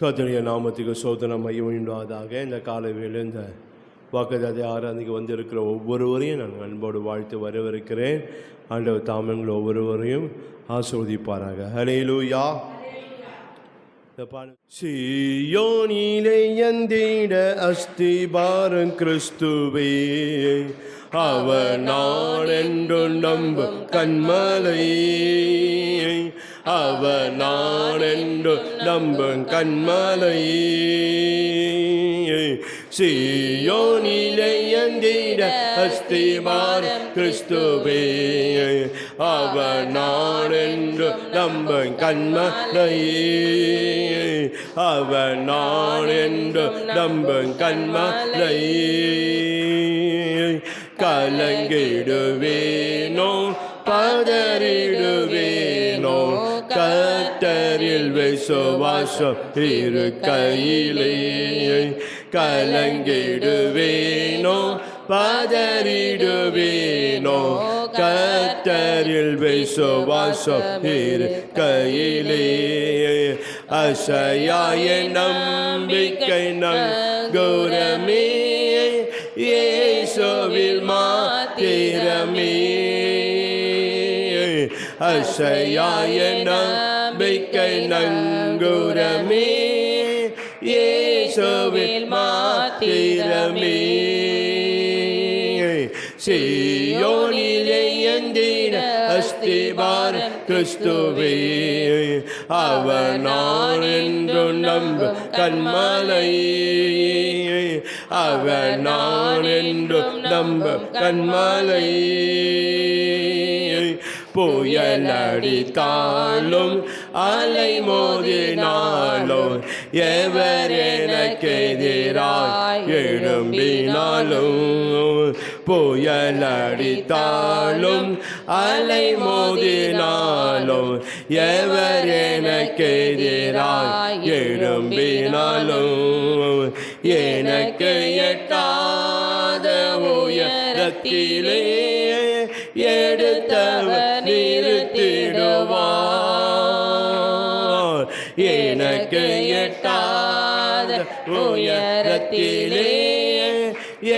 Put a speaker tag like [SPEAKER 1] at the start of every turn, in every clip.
[SPEAKER 1] கர்த்தருடைய நாமத்துக்கு சோதனம் மையமுண்டாதாக. இந்த காலையில் இந்த வாக்குத்தத்தை ஆராதனைக்கு வந்திருக்கிற ஒவ்வொருவரையும் நான் அன்போடு வாழ்த்து வரவிருக்கிறேன். ஆண்டவர் தாமங்கள் ஒவ்வொருவரையும் ஆசீர்வதிப்பாராக. ஹல்லேலூயா. சீயோனிலே எந்திட அஸ்திபாரம் கிறிஸ்துவே, அவர் நான் என்று நம்பும் கன்மலை, அவர் நான் என்று நம்பும் கன்மலை. சீயோனிலே எந்திட அஸ்திபாரம் கிறிஸ்துவே, அவர் நான் என்று நம்பும் கன்மலை, அவர் நான் என்று நம்பும் கன்மலை. கலங்கிடுவேனோ பதறிடுவேனோ, கர்த்தரில் விசுவாசம் இருக்கையிலே. கலங்கிடுவேனோ பதறிடுவேனோ, கர்த்தரில் விசுவாசம் இருக்கையிலே. அசையாய நம்பிக்கை நங்கூரமே, இயேசுவில் மாத்திரமே. அசையாய நம்பிக்கை நங்கூரமே, இயேசுவில் மாத்திரமே. சீயோனிலே எந்திட அஸ்திபாரம் கிறிஸ்துவே, அவர் நான் என்று நம்பும் கன்மலை, அவர் நான் என்று நம்பும் கன்மலை. புயலடித்தாலும் அலை மோதினாலும், எவர் எனக்கு எதிராய் எழும்பினாலும், புயலடித்தாலும் அலை மோதினாலும், எவர் எனக்கு எதிராய் எழும்பினாலும், எனக்கு எட்டாத உயரத்திலே எடுத்தவர் நிறுத்திடுவார். எனக்கு எட்டாத உயரத்திலே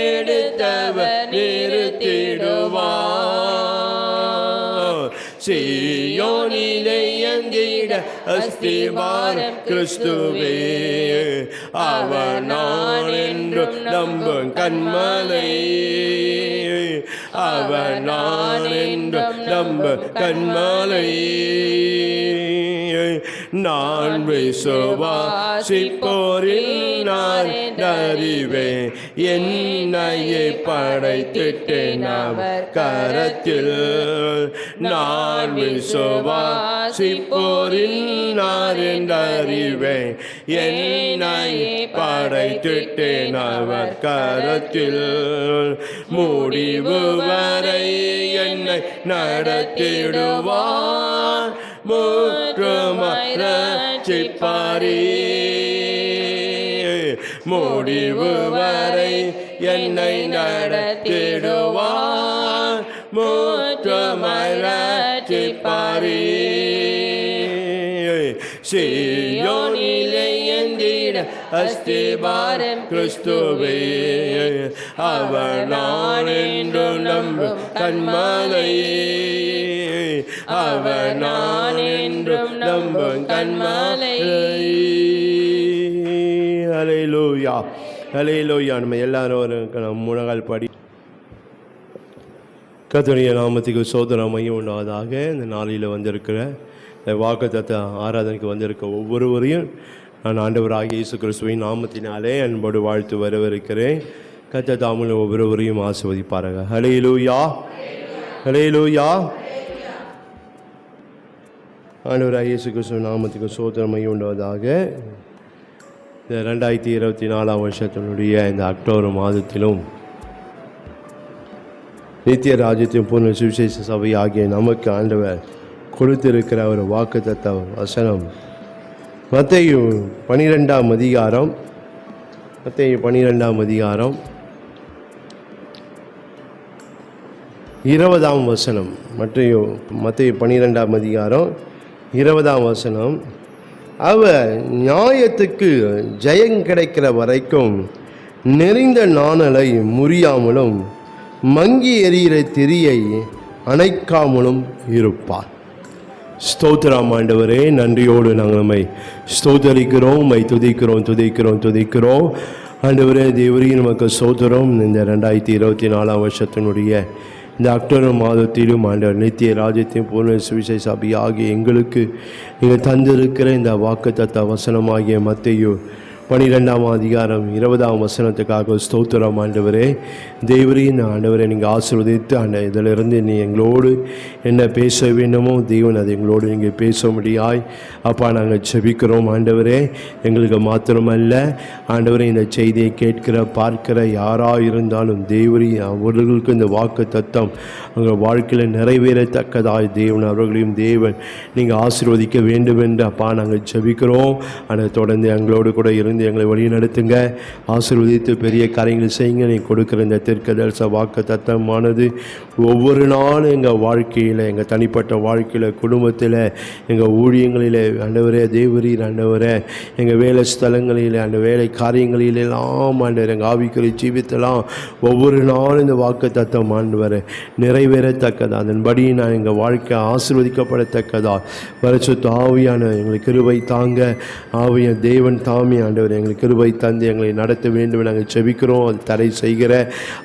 [SPEAKER 1] எடுத்தவர் நிறுத்திடுவார். சீயோனிலே எந்திட அஸ்திபாரம் கிறிஸ்துவே, அவர் நான் என்றும் நம்பும் கன்மலை, அவர் நான் என்றும் நம்பும் கன்மலை. நான் விசுவாசிப்போரில் நான் அறிவேன், என்னையே படைத்திட்டேன் அவர் கரத்தில். நான் விசுவாசிப்போரில் நான் அறிவேன், என்னையே படைத்திட்டேன் அவர் கரத்தில். முடிவு வரை என்னை நடத்திடுவார், முற்றுமாய் ரட்சிப்பாரே. முடிவு வரை என்னை நடத்திடுவார், முற்றுமாய் ரட்சிப்பாரே. சீயோனிலே எந்திட அஸ்திபாரம் கிறிஸ்துவே, அவர் நான் என்று நம்பும் கன்மலை, அவர் நான் என்றும் நம்பும் கன்மலை. ஹல்லேலூயா, ஹல்லேலூயா. நம்ம எல்லாரும் முழங்கால் படி. கர்த்தருடைய நாமத்துக்கு சோதனம் மையம் உண்டாவதாக. இந்த நாளில் வந்திருக்கிற வாக்குத்தத்த ஆராதனைக்கு வந்திருக்க ஒவ்வொருவரையும் நான் ஆண்டவராகிய இயேசு கிறிஸ்துவின் நாமத்தினாலே அன்போடு வாழ்த்து வரவிருக்கிறேன். கர்த்தர் தாமே ஒவ்வொருவரையும் ஆசீர்வதிப்பாராக. ஹல்லேலூயா, ஹல்லேலூயா. ஆண்டவராகிய இயேசு கிறிஸ்துவின் நாமத்துக்கு சோதனம் மையம் உண்டாவதாக. இந்த 2024 வருஷத்தினுடைய இந்த அக்டோபர் மாதத்திலும் நித்திய ராஜ்யத்தின் பூர்ண சுவிசேஷ சபை ஆகிய நமக்கு ஆண்டவர் கொடுத்திருக்கிற ஒரு வாக்குத்தத்த வசனம் மத்தேயு 12ஆம் அதிகாரம், மத்தேயு 12ஆம் அதிகாரம் 20ஆம் வசனம். மத்தேயு 12ஆம் அதிகாரம் 20ஆம் வசனம். அவர் நியாயத்துக்கு ஜெயம் கிடைக்கிற வரைக்கும் நெறிந்த நாணலை முறியாமலும் மங்கி எறிகிற திரியை அணைக்காமலும் இருப்பார். ஸ்தோத்திரம் ஆண்டவரே, நன்றியோடு நாங்கள் நம்மை ஸ்தோத்தரிக்கிறோம், துதிக்கிறோம். ஆண்டவரே தேவரே, நமக்கு ஸ்தோத்திரம். இந்த 2024 வருஷத்தினுடைய இந்த அக்டோபர் மாதத்திலும் ஆண்டவர் நித்திய ராஜ்யத்தின் பூர்ண சுவிசேஷ சபை ஆகிய எங்களுக்கு நீங்கள் தந்திருக்கிற இந்த வாக்குத்தத்த வசனமாகிய மத்தேயு 12ஆம் அதிகாரம் 20ஆம் வசனத்துக்காக ஸ்தோத்திரம் ஆண்டவரே. தேவரே, இந்த ஆண்டவரை நீங்கள் ஆசீர்வதித்து இதிலிருந்து நீ எங்களோடு என்ன பேச வேண்டுமோ தேவன் அதை எங்களோடு நீங்கள் பேச முடியாய் அப்பா நாங்கள் செபிக்கிறோம் ஆண்டவரே. எங்களுக்கு மாத்திரமல்ல ஆண்டவரே, இந்த செய்தியை கேட்கிற பார்க்கிற யாராக இருந்தாலும் தேவரே அவர்களுக்கு இந்த வாக்கு தத்தம் அவங்க வாழ்க்கையில் நிறைவேறத்தக்கதாய் தேவன் அவர்களையும் தேவன் நீங்கள் ஆசீர்வதிக்க வேண்டும் என்று அப்பா நாங்கள் செபிக்கிறோம். ஆனால் தொடர்ந்து எங்களோடு கூட இருந்து எங்களை வழி நடத்துங்க, ஆசீர்வதித்து பெரிய காரியங்களை செய்யுங்க. நீ கொடுக்குற இந்த தீர்க்கதரிசன வாக்கு தத்தமானது ஒவ்வொரு நாளும் எங்கள் வாழ்க்கையில், எங்கள் தனிப்பட்ட வாழ்க்கையில், குடும்பத்தில், எங்கள் ஊழியங்களில் ஆண்டவரே தேவரீர் ஆண்டவரே, எங்கள் வேலை ஸ்தலங்களில், அந்த வேலை காரியங்களிலெல்லாம் ஆண்டவர் எங்கள் ஆவிக்குரிய ஜீவித்தெல்லாம் ஒவ்வொரு நாளும் இந்த வாக்கு தத்தம் ஆண்டவர் நிறைவேறத்தக்கதா, அதன்படி நான் எங்கள் வாழ்க்கை ஆசீர்வதிக்கப்படத்தக்கதா பரிசுத்த ஆவியான எங்களுக்கு கிருபை தாங்க. ஆவிய தேவன் தாமி ஆண்டவர் எங்களுக்கு கிருபை தந்து எங்களை நடத்த வேண்டும் நாங்கள் செபிக்கிறோம். அது தடை செய்கிற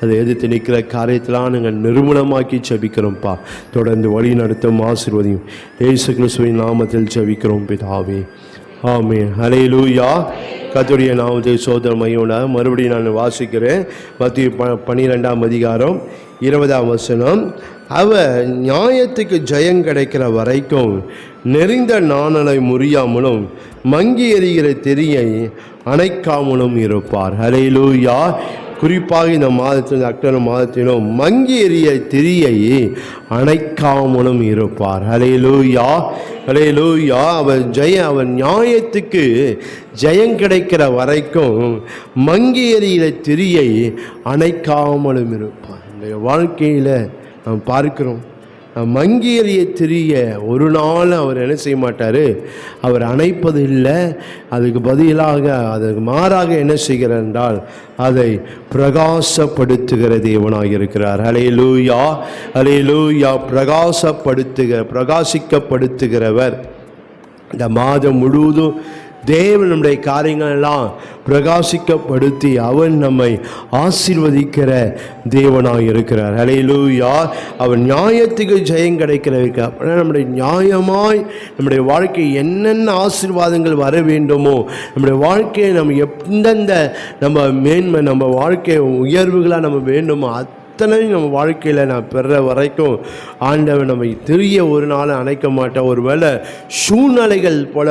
[SPEAKER 1] அதை எதிர்த்து நிற்கிற காரியத்தெல்லாம் நாங்கள் நிர்மூலமாக்கி செபிக்கிறோம்ப்பா. தொடர்ந்து வழி நடத்தும் ஆசீர்வதியும் இயேசு கிறிஸ்துவின் நாமத்தில் செபிக்கிறோம் பிதாவே, ஆமென். ஹல்லேலூயா. கர்த்தருடைய நாமத்தில் சோதரம் மையோட மறுபடியும் நான் வாசிக்கிறேன். மத்தேயு 12ஆம் அதிகாரம் 20ஆம் வசனம். அவர் நியாயத்துக்கு ஜெயம் கிடைக்கிற வரைக்கும் நெறிந்த நாணலை முறியாமலும் மங்கி எறிகிற திரியை அணைக்காமலும் இருப்பார். ஹல்லேலூயா. குறிப்பாக இந்த மாதத்தில் அக்டோபர் மாதத்திலும் மங்கி எறிய திரியை அணைக்காமலும் இருப்பார். ஹல்லேலூயா, ஹல்லேலூயா. அவர் நியாயத்துக்கு ஜெயம் கிடைக்கிற வரைக்கும் மங்கி எறிகிற திரியை அணைக்காமலும் இருப்பார். இந்த வாழ்க்கையில் நாம் பார்க்கிறோம், மங்கி எறிய திரிய ஒரு நாள் அவர் என்ன செய்ய மாட்டார், அவர் அணைப்பது இல்லை. அதுக்கு பதிலாக அதுக்கு மாறாக என்ன செய்கிறார் என்றால் அதை பிரகாசப்படுத்துகிற தேவனாக இருக்கிறார். ஹல்லேலூயா, ஹல்லேலூயா. பிரகாசிக்கப்படுத்துகிறவர். இந்த மாதம் முழுவதும் தேவன் நம்முடைய காரியங்கள் எல்லாம் பிரகாசிக்கப்படுத்தி அவன் நம்மை ஆசீர்வதிக்கிற தேவனாக இருக்கிறார். ஹல்லேலூயா. அவர் நியாயத்துக்கு ஜெயம் கிடைக்கிறதுக்கு அப்படின்னா நம்முடைய நியாயமாய் நம்முடைய வாழ்க்கை என்னென்ன ஆசீர்வாதங்கள் வர வேண்டுமோ, நம்முடைய வாழ்க்கையை நம்ம எந்தெந்த நம்ம மேன்மை நம்ம வாழ்க்கை உயர்வுகளாக நம்ம வேண்டுமோ அத்தனையும் நம்ம வாழ்க்கையில் நான் பெற வரைக்கும் ஆண்டவர் நம்ம திரிய ஒரு நாள் அணைக்க மாட்டோம். ஒருவேளை சூழ்நிலைகள் போல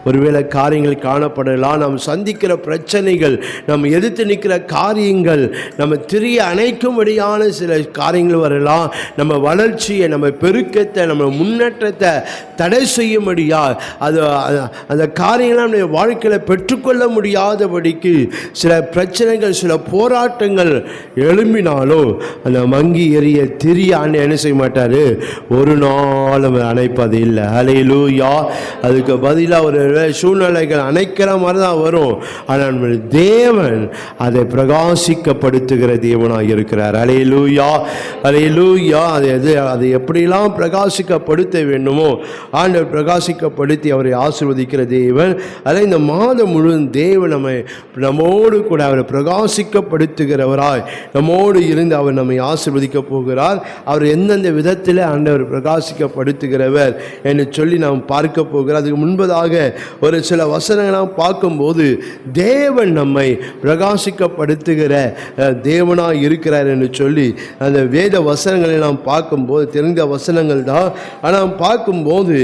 [SPEAKER 1] ஒருவேளை காரியங்கள் காணப்படலாம், நம்ம சந்திக்கிற பிரச்சனைகள், நம்ம எதிர்த்து நிற்கிற காரியங்கள் நம்ம திரிய அணைக்கும்படியான சில காரியங்கள் வரலாம். நம்ம வளர்ச்சியை, நம்ம பெருக்கத்தை, நம்ம முன்னேற்றத்தை தடை செய்ய முடியாது. அந்த காரியங்களை நம்முடைய வாழ்க்கையில் பெற்றுக்கொள்ள முடியாதபடிக்கு சில பிரச்சனைகள், சில போராட்டங்கள் எழும்பினாலும் அந்த மங்கி எறிய திரிய என்ன செய்ய மாட்டார், ஒரு நாளும் அணைப்பது இல்லை. ஹல்லேலூயா. அதுக்கு பதிலாக ஒரு சூழ்நிலைகள் அணைக்கிற மாதிரி தான் வரும், ஆனால் தேவன் அதை பிரகாசிக்கப்படுத்துகிற தேவனாக இருக்கிறார். ஹல்லேலூயா, ஹல்லேலூயா. அதை எப்படிலாம் பிரகாசிக்கப்படுத்த வேண்டுமோ ஆண்டவர் பிரகாசிக்கப்படுத்தி அவரை ஆசீர்வதிக்கிற தேவன். அதை இந்த மாதம் முழுவதும் தேவன் நம்மோடு கூட அவரை பிரகாசிக்கப்படுத்துகிறவராய் நம்மோடு இருந்து அவர் நம்மை ஆசீர்வதிக்க போகிறார். அவர் எந்தெந்த விதத்தில் ஆண்டவர் பிரகாசிக்கப்படுத்துகிறவர் என்று சொல்லி நாம் பார்க்க போகிறார். அதுக்கு முன்பதாக ஒரு சில வசனங்களாம் பார்க்கும்போது தேவன் நம்மை பிரகாசிக்கப்படுத்துகிற தேவனாக இருக்கிறார் என்று சொல்லி அந்த வேத வசனங்களை நாம் பார்க்கும்போது தெரிந்த வசனங்கள் தான். ஆனால் பார்க்கும்போது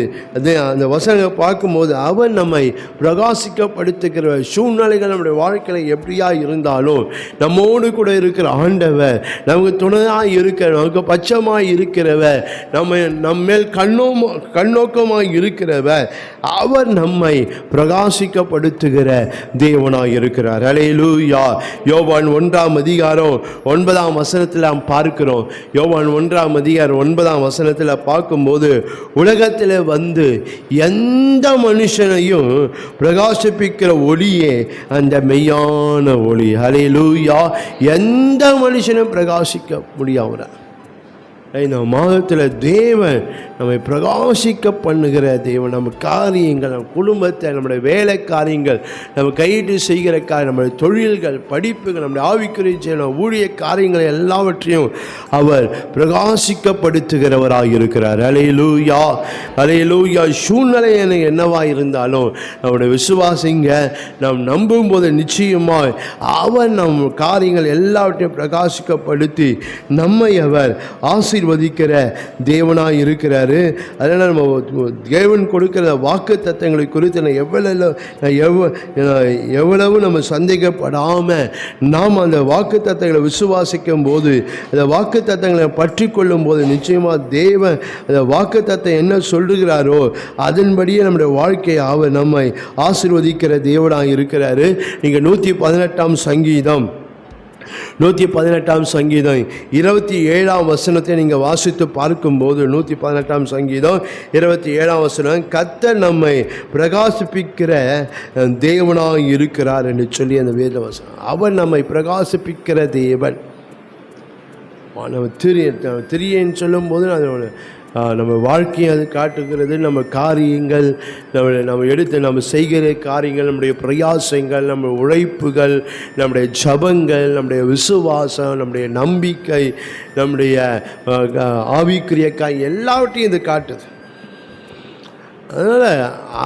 [SPEAKER 1] அந்த வசனங்களை பார்க்கும்போது அவன் நம்மை பிரகாசிக்கப்படுத்துகிற சூழ்நிலைகள் நம்முடைய வாழ்க்கையில் எப்படியா இருந்தாலும் நம்மோடு கூட இருக்கிற ஆண்டவர் நமக்கு துணையாக இருக்கிற, நமக்கு பட்சமாய் இருக்கிறவர், நம்மேல் கண்ணோக்கமாய் இருக்கிறவர், அவர் நம்மை பிரகாசிக்கப்படுத்துகிற தேவனாய் இருக்கிறார். அல்லேலூயா. யோவான் 1:9 நாம் பார்க்கிறோம். யோவான் 1:9 பார்க்கும்போது, உலகத்தில் வந்து எந்த மனுஷனையும் பிரகாசிப்பிக்கிற ஒளியே அந்த மெய்யான ஒளி. அல்லேலூயா. எந்த மனுஷனும் பிரகாசிக்க முடியாத இந்த மாதத்தில் தேவன் நம்மை பிரகாசிக்க பண்ணுகிற தேவன். நம்ம காரியங்கள், நம்ம குடும்பத்தை, நம்முடைய வேலை காரியங்கள், நம்ம கையிட்டு செய்கிற நம்முடைய தொழில்கள், படிப்புகள், நம்முடைய ஆவிக்குரிய ஊழிய காரியங்கள் எல்லாவற்றையும் அவர் பிரகாசிக்கப்படுத்துகிறவராக இருக்கிறார். அல்லேலூயா, அல்லேலூயா. சூழ்நிலை என்னவா இருந்தாலும் நம்முடைய விசுவாசிங்க நாம் நம்பும் போது நிச்சயமாக அவர் நம் காரியங்கள் எல்லாவற்றையும் பிரகாசிக்கப்படுத்தி நம்மை அவர் ஆசீர்வதிக்கிற தேவனாய் இருக்கிறாரு. அதனால் நம்ம தேவன் கொடுக்கிற வாக்கு தத்தங்களை குறித்து எவ்வளவு நம்ம சந்தேகப்படாமல் நாம் அந்த வாக்கு தத்தங்களை விசுவாசிக்கும் போது, அந்த வாக்கு தத்தங்களை பற்றி கொள்ளும் போது நிச்சயமாக தேவன் அந்த வாக்கு தத்தம் என்ன சொல்லுகிறாரோ அதன்படியே நம்முடைய வாழ்க்கையை அவர் நம்மை ஆசீர்வதிக்கிற தேவனாக இருக்கிறாரு. நீங்கள் 118 சங்கீதம் 27 நீங்கள் வாசித்து பார்க்கும்போது, 118 27 கர்த்தர் நம்மை பிரகாசிப்பிக்கிற தேவனாக இருக்கிறார் என்று சொல்லி அந்த வேத வசனம். அவர் நம்மை பிரகாசிப்பிக்கிற தேவன். நம்ம திரியன்னு சொல்லும்போது நம்ம வாழ்க்கையை அது காட்டுகிறது. நம்ம காரியங்கள், நம்ம செய்கிற காரியங்கள், நம்முடைய பிரயாசங்கள், நம்ம உழைப்புகள், நம்முடைய ஜபங்கள், நம்முடைய விசுவாசம், நம்முடைய நம்பிக்கை, நம்முடைய ஆவிக்குரிய எல்லாவற்றையும் இது காட்டுது. அதனால்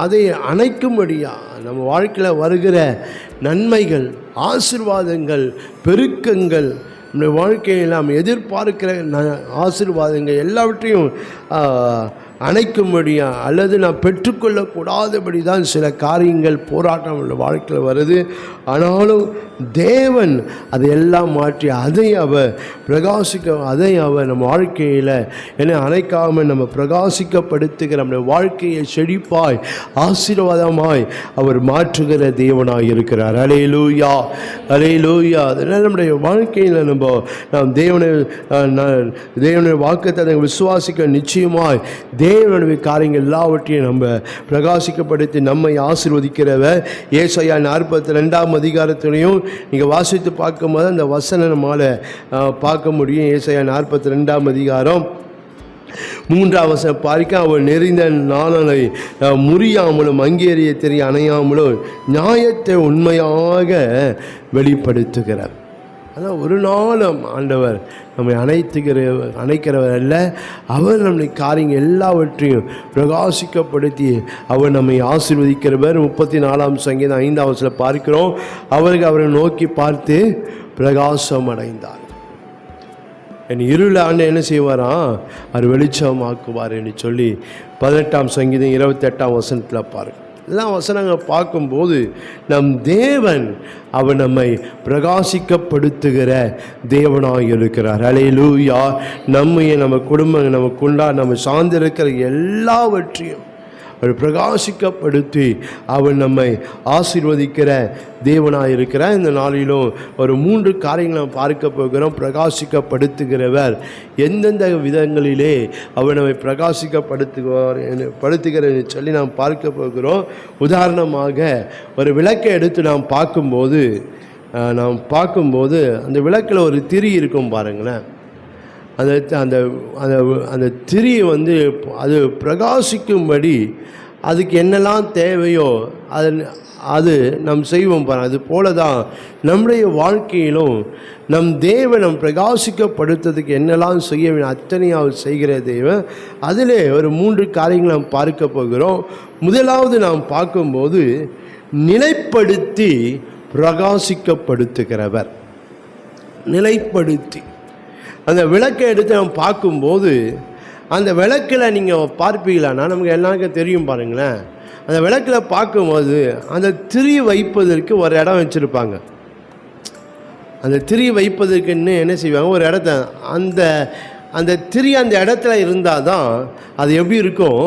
[SPEAKER 1] அதை அணைக்கும்படியாக நம்ம வாழ்க்கையில் வருகிற நன்மைகள், ஆசீர்வாதங்கள், பெருக்கங்கள், நம்முடைய வாழ்க்கையில் நாம் எதிர்பார்க்கிற ஆசீர்வாதங்கள் எல்லாவற்றையும் அணைக்கும்படியாக அல்லது நான் பெற்றுக்கொள்ளக்கூடாதபடி தான் சில காரியங்கள், போராட்டம் உள்ள வாழ்க்கையில் வருது. ஆனாலும் தேவன் அதையெல்லாம் மாற்றி அதை அவர் நம்ம வாழ்க்கையில் என்ன அணைக்காமல் நம்ம பிரகாசிக்கப்படுத்துகிற நம்முடைய வாழ்க்கையை செழிப்பாய் ஆசீர்வாதமாய் அவர் மாற்றுகிற தேவனாய் இருக்கிறார். அல்லேலூயா, அல்லேலூயா. அதனால் நம்முடைய வாழ்க்கையில் நாம் தேவனுடைய வாக்குத்தத்தங்களை விசுவாசிக்க நிச்சயமாய் தேவனுடைய காரியங்கள் எல்லாவற்றையும் நம்ம பிரகாசிக்கப்படுத்தி நம்மை ஆசீர்வதிக்கிறவர். ஏசாயா 42 நீங்கள் வாசித்து பார்க்கும்போது அந்த வசனம் நம்மால் பார்க்க முடியும். ஏசாயா 42 3 பார்க்க, அவர் நெறிந்த நாளனை முறியாமலும் அங்கேறிய தெரிய அணையாமலும் நியாயத்தை உண்மையாக வெளிப்படுத்துகிறார். ஆனால் ஒரு நாளும் ஆண்டவர் நம்மை அணைக்கிறவர் அல்ல. அவர் நம்முடைய காரியங்கள் எல்லாவற்றையும் பிரகாசிக்கப்படுத்தி அவர் நம்மை ஆசீர்வதிக்கிறவர். 34 சங்கீதம் 5 பார்க்கிறோம், அவரை நோக்கி பார்த்து பிரகாசம் அடைந்தார். என் இருள ஆண்டு என்ன செய்வாராம், அவர் வெளிச்சமாக்குவார் என்று சொல்லி 18 சங்கீதம் 28 பாருங்கள். இதெல்லாம் வசனங்கள் பார்க்கும்போது நம் தேவன் அவர் நம்மை பிரகாசிக்கப்படுத்துகிற தேவனாக இருக்கிறார். அல்லேலூயா. நம்ம குடும்பங்கள், நம்ம சார்ந்திருக்கிற எல்லாவற்றையும் அவர் பிரகாசிக்கப்படுத்தி அவர் நம்மை ஆசீர்வதிக்கிற தேவனாக இருக்கிறார். இந்த நாளிலும் ஒரு 3 காரியங்களை நாம் பார்க்க போகிறோம். பிரகாசிக்கப்படுத்துகிறவர் எந்தெந்த விதங்களிலே அவர் நம்மை பிரகாசிக்கப்படுத்துகிற சொல்லி நாம் பார்க்க போகிறோம். உதாரணமாக ஒரு விளக்கை எடுத்து நாம் பார்க்கும்போது அந்த விளக்கில் ஒரு திரி இருக்கும் பாருங்களேன். அந்த திரி அது பிரகாசிக்கும்படி அதுக்கு என்னெல்லாம் தேவையோ அது நாம் செய்வோம் பாருங்கள். அது போல தான் நம்முடைய வாழ்க்கையிலும் நம் தேவன் பிரகாசிக்கப்படுத்துறதுக்கு என்னெல்லாம் செய்ய வேண்டும் அத்தனையாவது செய்கிற தேவன். அதிலே ஒரு 3 காரியங்கள் நாம் பார்க்க போகிறோம். முதலாவது நாம் பார்க்கும்போது நிலைப்படுத்தி பிரகாசிக்கப்படுத்துகிறவர். நிலைப்படுத்தி அந்த விளக்கை எடுத்து நம்ம பார்க்கும்போது அந்த விளக்கில் நீங்கள் பார்ப்பீங்களான்னா நமக்கு எல்லாருக்கும் தெரியும் பாருங்களேன். அந்த விளக்கில் பார்க்கும்போது அந்த திரி வைப்பதற்கு ஒரு இடம் வச்சுருப்பாங்க. அந்த திரி வைப்பதற்குன்னு என்ன செய்வாங்க, ஒரு இடத்த அந்த திரி அந்த இடத்துல இருந்தால் தான் அது எப்படி இருக்கும்,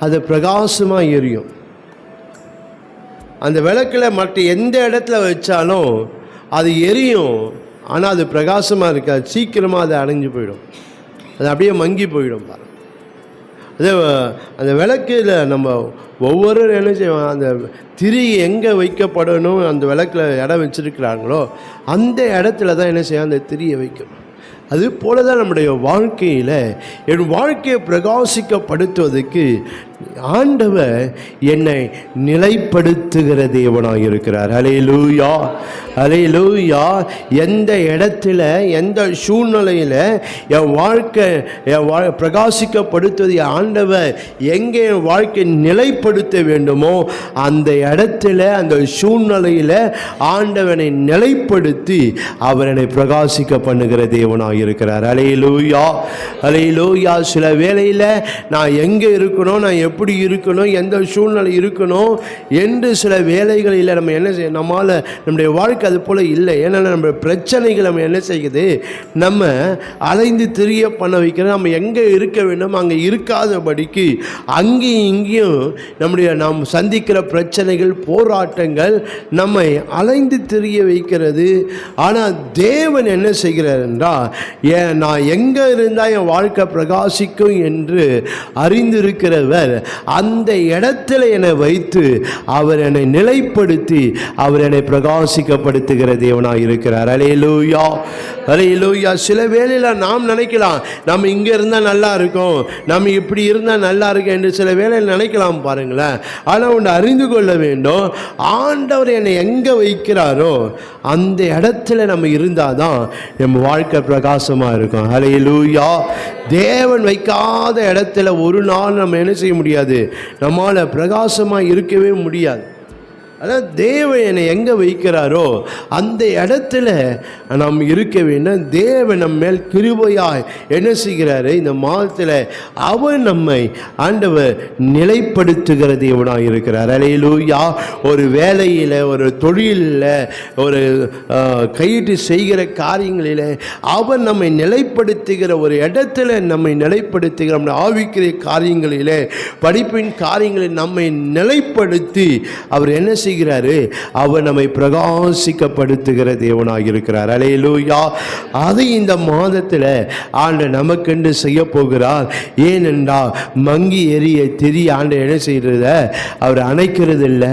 [SPEAKER 1] அது பிரகாசமாக எரியும். அந்த விளக்கில் மற்ற எந்த இடத்துல வச்சாலும் அது எரியும், ஆனால் அது பிரகாசமாக இருக்காது. சீக்கிரமாக அது அடைஞ்சு போயிடும், அது அப்படியே மங்கி போயிடும். பாருங்கள், அதே அந்த விளக்கில் நம்ம ஒவ்வொருவரும் என்ன செய்வாங்க, அந்த திரி எங்கே வைக்கப்படணும், அந்த விளக்கில் இடம் வச்சுருக்கிறாங்களோ அந்த இடத்துல தான் என்ன செய்ய, அந்த திரியை வைக்கணும். அது போல தான் நம்முடைய வாழ்க்கையில் என் வாழ்க்கையை பிரகாசிக்கப்படுத்துவதற்கு ஆண்டவர் என்னை நிலைப்படுத்துகிற தேவனாக இருக்கிறார். ஹல்லேலூயா, ஹல்லேலூயா. எந்த இடத்துல எந்த சூழ்நிலையில் என் வாழ்க்கை பிரகாசிக்கப்படுத்துவதை ஆண்டவர் எங்கே என் வாழ்க்கை நிலைப்படுத்த வேண்டுமோ அந்த இடத்துல அந்த சூழ்நிலையில் ஆண்டவனை நிலைப்படுத்தி அவர் என்னை பிரகாசிக்க பண்ணுகிற தேவனாக இருக்கிறார். ஹல்லேலூயா, ஹல்லேலூயா. சில வேளையில் நான் எங்கே இருக்கணும், நான் எப்படி இருக்கணும், எந்த சூழ்நிலை இருக்கணும் என்று சில வேலைகளில் நம்ம என்ன செய்ய, நம்மால் நம்முடைய வாழ்க்கை அது போல் இல்லை. ஏன்னா நம்ம பிரச்சனைகள் நம்ம என்ன செய்யுது, நம்ம அலைந்து திரிய பண்ண வைக்கிறது. நம்ம எங்கே இருக்க வேண்டும் அங்கே இருக்காதபடிக்கு அங்கேயும் இங்கேயும் நாம் சந்திக்கிற பிரச்சனைகள், போராட்டங்கள் நம்மை அலைந்து திரிய வைக்கிறது. ஆனால் தேவன் என்ன செய்கிறார் என்றால், நான் எங்கே இருந்தால் என் வாழ்க்கை பிரகாசிக்கும் என்று அறிந்திருக்கிறவர் அந்த இடத்துல என்னை வைத்து அவர் என்னை நிலைப்படுத்தி அவர் என்னை பிரகாசிக்கப்படுத்துகிற தேவனாக இருக்கிறார். ஹல்லேலூயா, ஹல்லேலூயா. சில வேளையில் நாம் நினைக்கலாம், நம்ம இங்கே இருந்தால் நல்லா இருக்கும், நம்ம இப்படி இருந்தால் நல்லா இருக்கும் என்று சில வேளையில் நினைக்கலாம். பாருங்களேன், ஆனால் ஒன்று அறிந்து கொள்ள வேண்டும், ஆண்டவர் என்னை எங்கே வைக்கிறாரோ அந்த இடத்துல நம்ம இருந்தால் தான் நம்ம வாழ்க்கை பிரகாசமாக இருக்கும். ஹல்லேலூயா. தேவன் வைக்காத இடத்துல ஒரு நாள் நம்ம என்ன செய்ய முடியாது, நம்மால் பிரகாசமாக இருக்கவே முடியாது. அதான் தேவன் என்னை எங்கே வைக்கிறாரோ அந்த இடத்துல நாம் இருக்க வேண்டும். தேவன் நம்ம மேல் கிருபையாய் என்ன செய்கிறாரு, இந்த மாதத்தில் அவர் நம்மை ஆண்டவர் நிலைப்படுத்துகிற தேவனாக இருக்கிறார். ஹல்லேலூயா. ஒரு வேலையில், ஒரு தொழிலில், ஒரு கையிட்டு செய்கிற காரியங்களில் அவர் நம்மை நிலைப்படுத்துகிற, ஒரு இடத்துல நம்மை நிலைப்படுத்துகிற, நம்முடைய ஆவிக்கிற காரியங்களிலே, படிப்பின் காரியங்களில் நம்மை நிலைப்படுத்தி அவர் என்ன செய்கிறாரு, அவர் நம்மை பிரகாசிக்கப்படுத்துகிற தேவனாக இருக்கிறார். ஹல்லேலூயா. அதை இந்த மாதத்தில் ஆண்டவர் நமக்கென்று செய்ய போகிறார். ஏனென்றால் மங்கி எரிய திரி ஆண்டவர் என்ன செய்கிறத அவர் அணைக்கிறது இல்லை.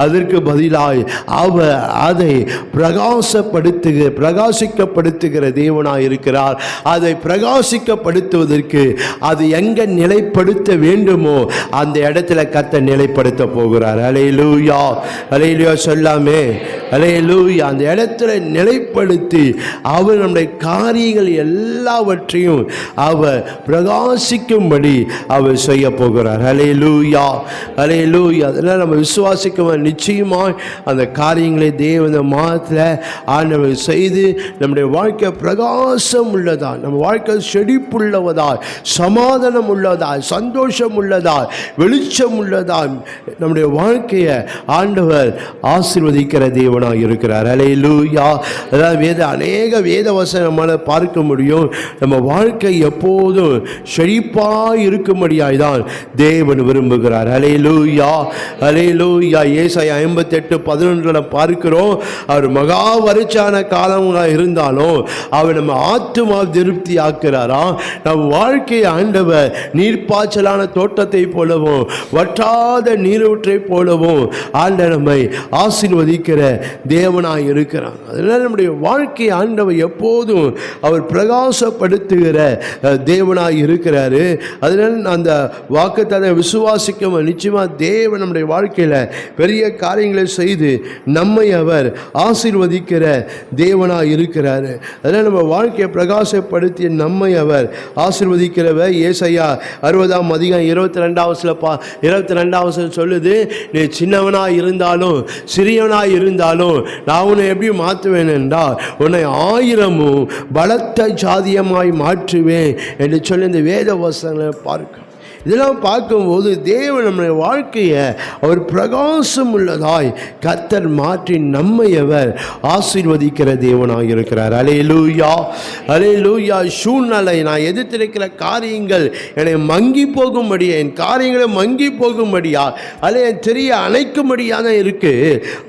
[SPEAKER 1] அதற்கு பதிலாக அவர் அதை பிரகாசிக்கப்படுத்துகிற தேவனாக இருக்கிறார். அதை பிரகாசிக்கப்படுத்துவதற்கு அது எங்கே நிலைப்படுத்த வேண்டுமோ அந்த இடத்துல கர்த்தர் நிலைப்படுத்த போகிறார். ஹல்லேலூயா, ஹல்லேலூயா சொல்லாமே, ஹல்லேலூயா. அந்த இடத்துல நிலைப்படுத்தி அவர் நம்முடைய காரியங்கள் எல்லாவற்றையும் அவர் பிரகாசிக்கும்படி அவர் செய்ய போகிறார். ஹல்லேலூயா, ஹல்லேலூயா. அதனால் நம்ம விசுவாசிக்க நிச்சயமாக அந்த காரியங்களை தேவன் மாதத்தில் ஆண்டவர் செய்து நம்முடைய வாழ்க்கை பிரகாசம் உள்ளதா, நம்ம வாழ்க்கை செழிப்புள்ளதா, சமாதானம் உள்ளதா, சந்தோஷம் உள்ளதா, வெளிச்சம் உள்ளதா, நம்முடைய வாழ்க்கையை ஆண்டவர் ஆசீர்வதிக்கிற தேவனாக இருக்கிறார். ஹல்லேலூயா. அதாவது அநேக வேத வசனம் நம்மால் பார்க்க முடியும். நம்ம வாழ்க்கை எப்போதும் செழிப்பாக இருக்கும்படியாய் தான் தேவன் விரும்புகிறார். ஹல்லேலூயா, ஹல்லேலூயா. ஏசாயா 58:11 பார்க்கிறோம், அவர் மகா வறட்சியான காலங்களாக இருந்தாலும் அவர் நம்ம ஆத்துமா திருப்தி ஆக்குறாராம். நம் வாழ்க்கையை ஆண்டவர் நீர்ப்பாய்ச்சலான தோட்டத்தை போலவும் வற்றாத நீரூற்றை போலவும் ஆண்டவர் நம்மை ஆசீர்வதிக்கிற தேவனாய் இருக்கிறார். அதனால் நம்முடைய வாழ்க்கை ஆண்டவர் எப்போதும் அவர் பிரகாசப்படுத்துகிற தேவனாய் இருக்கிறாரு. அதனால் அந்த வாக்குத்தத்தத்தை விசுவாசிக்க நிச்சயமாக தேவன் நம்முடைய வாழ்க்கையில் பெரிய காரியங்களை செய்து நம்மை அவர் ஆசீர்வதிக்கிற தேவனாய் இருக்கிறாரு. அதனால் நம்ம வாழ்க்கையை பிரகாசப்படுத்தி நம்மை அவர் ஆசீர்வதிக்கிறவர். ஏசாயா 60:22 சொல்லுது, நீ சின்னவனாய் இருந்தாலும் சிறியவனாய் இருந்தாலும் நான் உன்னை எப்படி மாற்றுவேன் என்றால் உன்னை 1000 பலத்த ஜாதியமாய் மாற்றுவேன் என்று சொல்லி இந்த வேத வசனங்களை பார்க்க. இதெல்லாம் பார்க்கும்போது தேவன் நம்முடைய வாழ்க்கையை அவர் பிரகாசம் உள்ளதாய் கர்த்தர் மாற்றி நம்மை அவர் ஆசீர்வதிக்கிற தேவனாக இருக்கிறார். அல்லேலூயா, அல்லேலூயா. சூழ்நிலை, நான் எதிர்த்திருக்கிற காரியங்கள் என்னை மங்கி போகும்படியா, என் காரியங்களை மங்கி போகும்படியா, அல்ல என் தெரிய அணைக்கும்படியாக இருக்கு.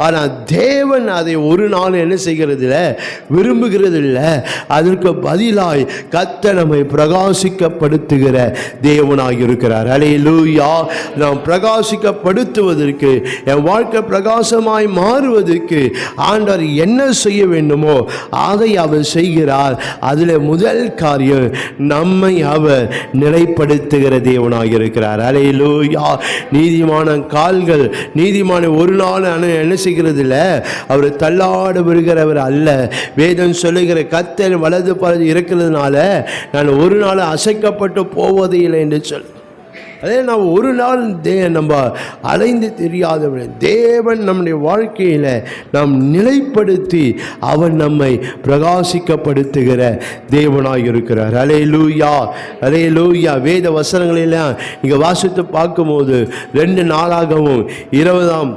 [SPEAKER 1] ஆனால் தேவன் அதை ஒரு நாள் என்ன செய்கிறது இல்லை, விரும்புகிறது இல்லை. அதற்கு பதிலாய் கர்த்தர் நம்மை பிரகாசிக்கப்படுத்துகிற தேவனாக இருக்கிறார். அல்லேலூயா. நாம் பிரகாசிக்கப்படுத்துவதற்கு, என் வாழ்க்கை பிரகாசமாய் மாறுவதற்கு ஆண்டவர் என்ன செய்ய வேண்டுமோ அதை அவர் செய்கிறார். அதில் முதல் காரியம், நம்மை அவர் நிலைப்படுத்துகிற தேவனாக இருக்கிறார். அல்லேலூயா. நீதிமான கால்கள், நீதிமான ஒரு நாள் என்ன செய்கிறது இல்லை, அவர் தள்ளாட விடுகிறவர் அல்ல. வேதம் சொல்லுகிற கர்த்தர் வலது பலது இருக்கிறதுனால நான் ஒரு நாள் அசைக்கப்பட்டு போவதே இல்லை என்று சொல். அதே நாம் ஒரு நாள் நம்ம அலைந்து தெரியாதவன் தேவன் நம்முடைய வாழ்க்கையில் நாம் நிலைப்படுத்தி அவன் நம்மை பிரகாசிக்கப்படுத்துகிற தேவனாக இருக்கிறார். அல்லேலூயா, அல்லேலூயா. வேத வசனங்களெல்லாம் இங்கே வாசித்து பார்க்கும்போது 2 நாளாகவும் 20ஆம்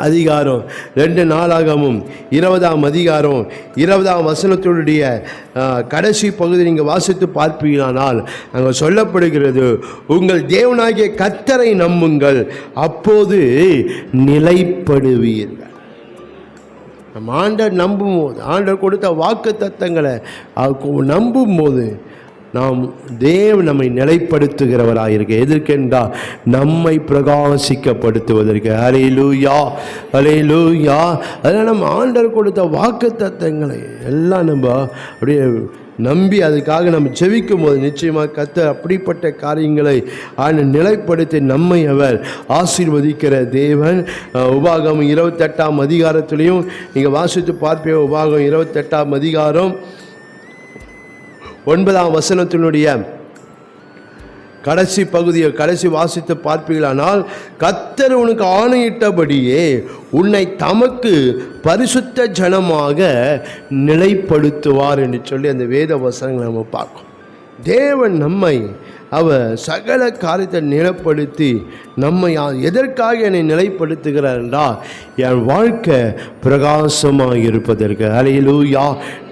[SPEAKER 1] அதிகாரம் 2 நாளாகவும் 20ஆம் அதிகாரம் 20ஆம் வசனத்துடைய கடைசி பகுதி நீங்கள் வாசித்து பார்ப்பீங்களானால் அங்கே சொல்லப்படுகிறது, உங்கள் தேவனாகிய கர்த்தரை நம்புங்கள், அப்போது நிலைப்படுவீர்கள். நம்ம ஆண்டவர் நம்பும்போது, ஆண்டவர் கொடுத்த வாக்கு தத்தங்களை நம்பும்போது நாம் தேவன் நம்மை நிலைப்படுத்துகிறவராயிருக்க. எதற்கென்றால் நம்மை பிரகாசிக்கப்படுத்துவதற்கு. அல்லேலூயா, அல்லேலூயா. அதனால் நம்ம ஆண்டவர் கொடுத்த வாக்கு தத்தங்களை எல்லாம் நம்ம அப்படியே நம்பி அதுக்காக நம்ம ஜெபிக்கும் போது நிச்சயமாக கர்த்தர் அப்படிப்பட்ட காரியங்களை நிலைப்படுத்தி நம்மை அவர் ஆசீர்வதிக்கிற தேவன். உபாகமம் 28ஆம் அதிகாரத்திலையும் நீங்கள் வாசித்து பார்ப்பீங்க. உபாகமம் 28ஆம் அதிகாரம் 9ஆம் வசனத்தினுடைய கடைசி பகுதியை கடைசி வாசித்து பார்ப்பீர்களானால், கர்த்தர் உனக்கு ஆணையிட்டபடியே உன்னை தமக்கு பரிசுத்த ஜனமாக நிலைப்படுத்துவார் என்று சொல்லி அந்த வேத வசனங்களை நம்ம பார்க்கணும். தேவன் நம்மை அவர் சகல காரியத்தை நிலைப்படுத்தி நம்மை எதற்காக என்னை நிலைப்படுத்துகிறார் என்றால் என் வாழ்க்கை பிரகாசமாக இருப்பதற்கு. அல்லேலூயா.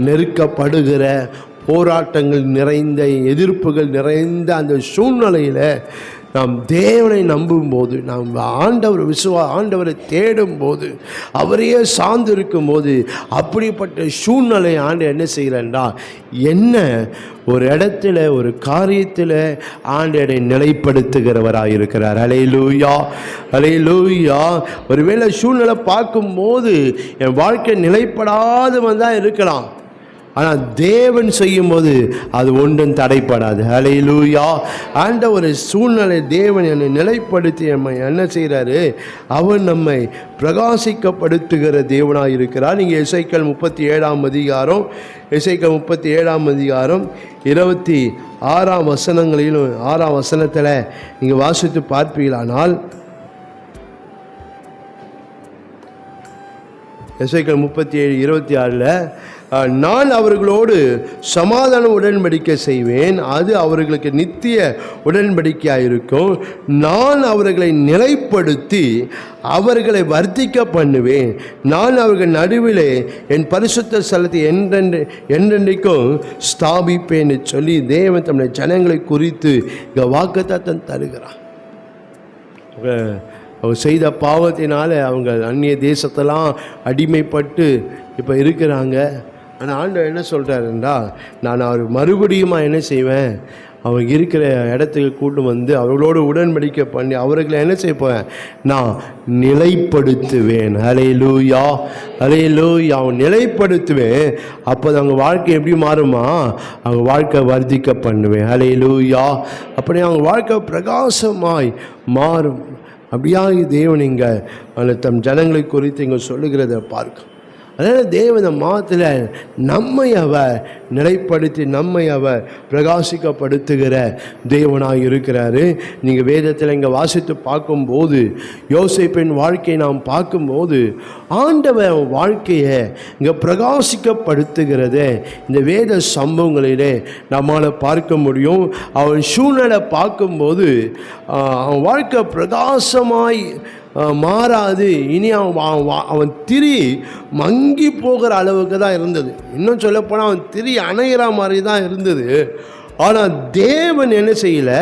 [SPEAKER 1] நெருக்கப்படுகிற, போராட்டங்கள் நிறைந்த, எதிர்ப்புகள் நிறைந்த அந்த சூழ்நிலையில் நாம் தேவனை நம்பும்போது, நாம் ஆண்டவரை தேடும்போது, அவரையே சார்ந்து இருக்கும்போது, அப்படிப்பட்ட சூழ்நிலை ஆண்டு என்ன செய்கிறேன்டா, என்ன ஒரு இடத்துல ஒரு காரியத்தில் ஆண்டவரை நிலைப்படுத்துகிறவராக இருக்கிறார். அல்லேலூயா, அல்லேலூயா. ஒருவேளை சூழ்நிலை பார்க்கும்போது என் வாழ்க்கை நிலைப்படாதவன் தான் இருக்கலாம், ஆனால் தேவன் செய்யும்போது அது ஒன்றும் தடைப்படாது. அல்லேலூயா. ஆண்ட ஒரு சூழ்நிலை தேவன் என்னை நிலைப்படுத்தி நம்மை என்ன செய்கிறாரு, அவன் நம்மை பிரகாசிக்கப்படுத்துகிற தேவனாக இருக்கிறார். நீங்கள் எசேக்கியேல் 37ஆம் அதிகாரம் 37ஆம் அதிகாரம் 26ஆம் வசனங்களிலும் 6ஆம் வசனத்தில் நீங்கள் வாசித்து பார்ப்பீங்களானால், எசேக்கியேல் 37:26 நான் அவர்களோடு சமாதான உடன்படிக்கை செய்வேன், அது அவர்களுக்கு நித்திய உடன்படிக்கையாக இருக்கும். நான் அவர்களை நிலைப்படுத்தி அவர்களை வர்த்திக்க பண்ணுவேன். நான் அவர்கள் நடுவிலே என் பரிசுத்த ஸ்தலத்தை என்றென்றைக்கும் ஸ்தாபிப்பேன் சொல்லி தேவன் தம்முடைய ஜனங்களை குறித்து இங்கே வாக்குத்தத்தம் தருகிறான். அவங்க செய்த பாவத்தினால அவங்க அந்நிய தேசத்தெல்லாம் அடிமைப்பட்டு இப்போ இருக்கிறாங்க. ஆனால் ஆண்டவர் என்ன சொல்கிறாருன்றா, நான் அவர் மறுபடியும் என்ன செய்வேன், அவங்க இருக்கிற இடத்துக்கு கூட்டு வந்து அவர்களோடு உடன்படிக்கை பண்ணி அவர்களை என்ன செய்வேன், நான் நிலைப்படுத்துவேன். அல்லேலூயா, அல்லேலூயா. அவன் நிலைப்படுத்துவேன். அப்போ அவங்க வாழ்க்கை எப்படி மாறுமா, அவங்க வாழ்க்கை வர்த்திக்க பண்ணுவேன். அல்லேலூயா. அப்படி அவங்க வாழ்க்கை பிரகாசமாய் மாறும். அப்படியாக தேவன் இங்கே தம் ஜனங்களை குறித்து இங்கே சொல்லுகிறத பார்க்க. அதனால் தேவன் மாதத்தில் நம்மை அவர் நிலைப்படுத்தி நம்மை அவர் பிரகாசிக்கப்படுத்துகிற தேவனாக இருக்கிறாரு. நீங்கள் வேதத்தில் இங்கே வாசித்து பார்க்கும்போது யோசேப்பின் வாழ்க்கையை நாம் பார்க்கும்போது ஆண்டவர் வாழ்க்கையை இங்கே பிரகாசிக்கப்படுத்துகிறத இந்த வேத சம்பவங்களிலே நம்மால் பார்க்க முடியும். அவன் சூழ்நிலை பார்க்கும்போது அவன் வாழ்க்கை பிரகாசமாய் மாறாது. இனி அவன் திரி மங்கி போகிற அளவுக்கு தான் இருந்தது. இன்னும் சொல்லப்போனால் அவன் திரி அணைகிற மாதிரி தான் இருந்தது. ஆனால் தேவன் என்ன செய்யலை,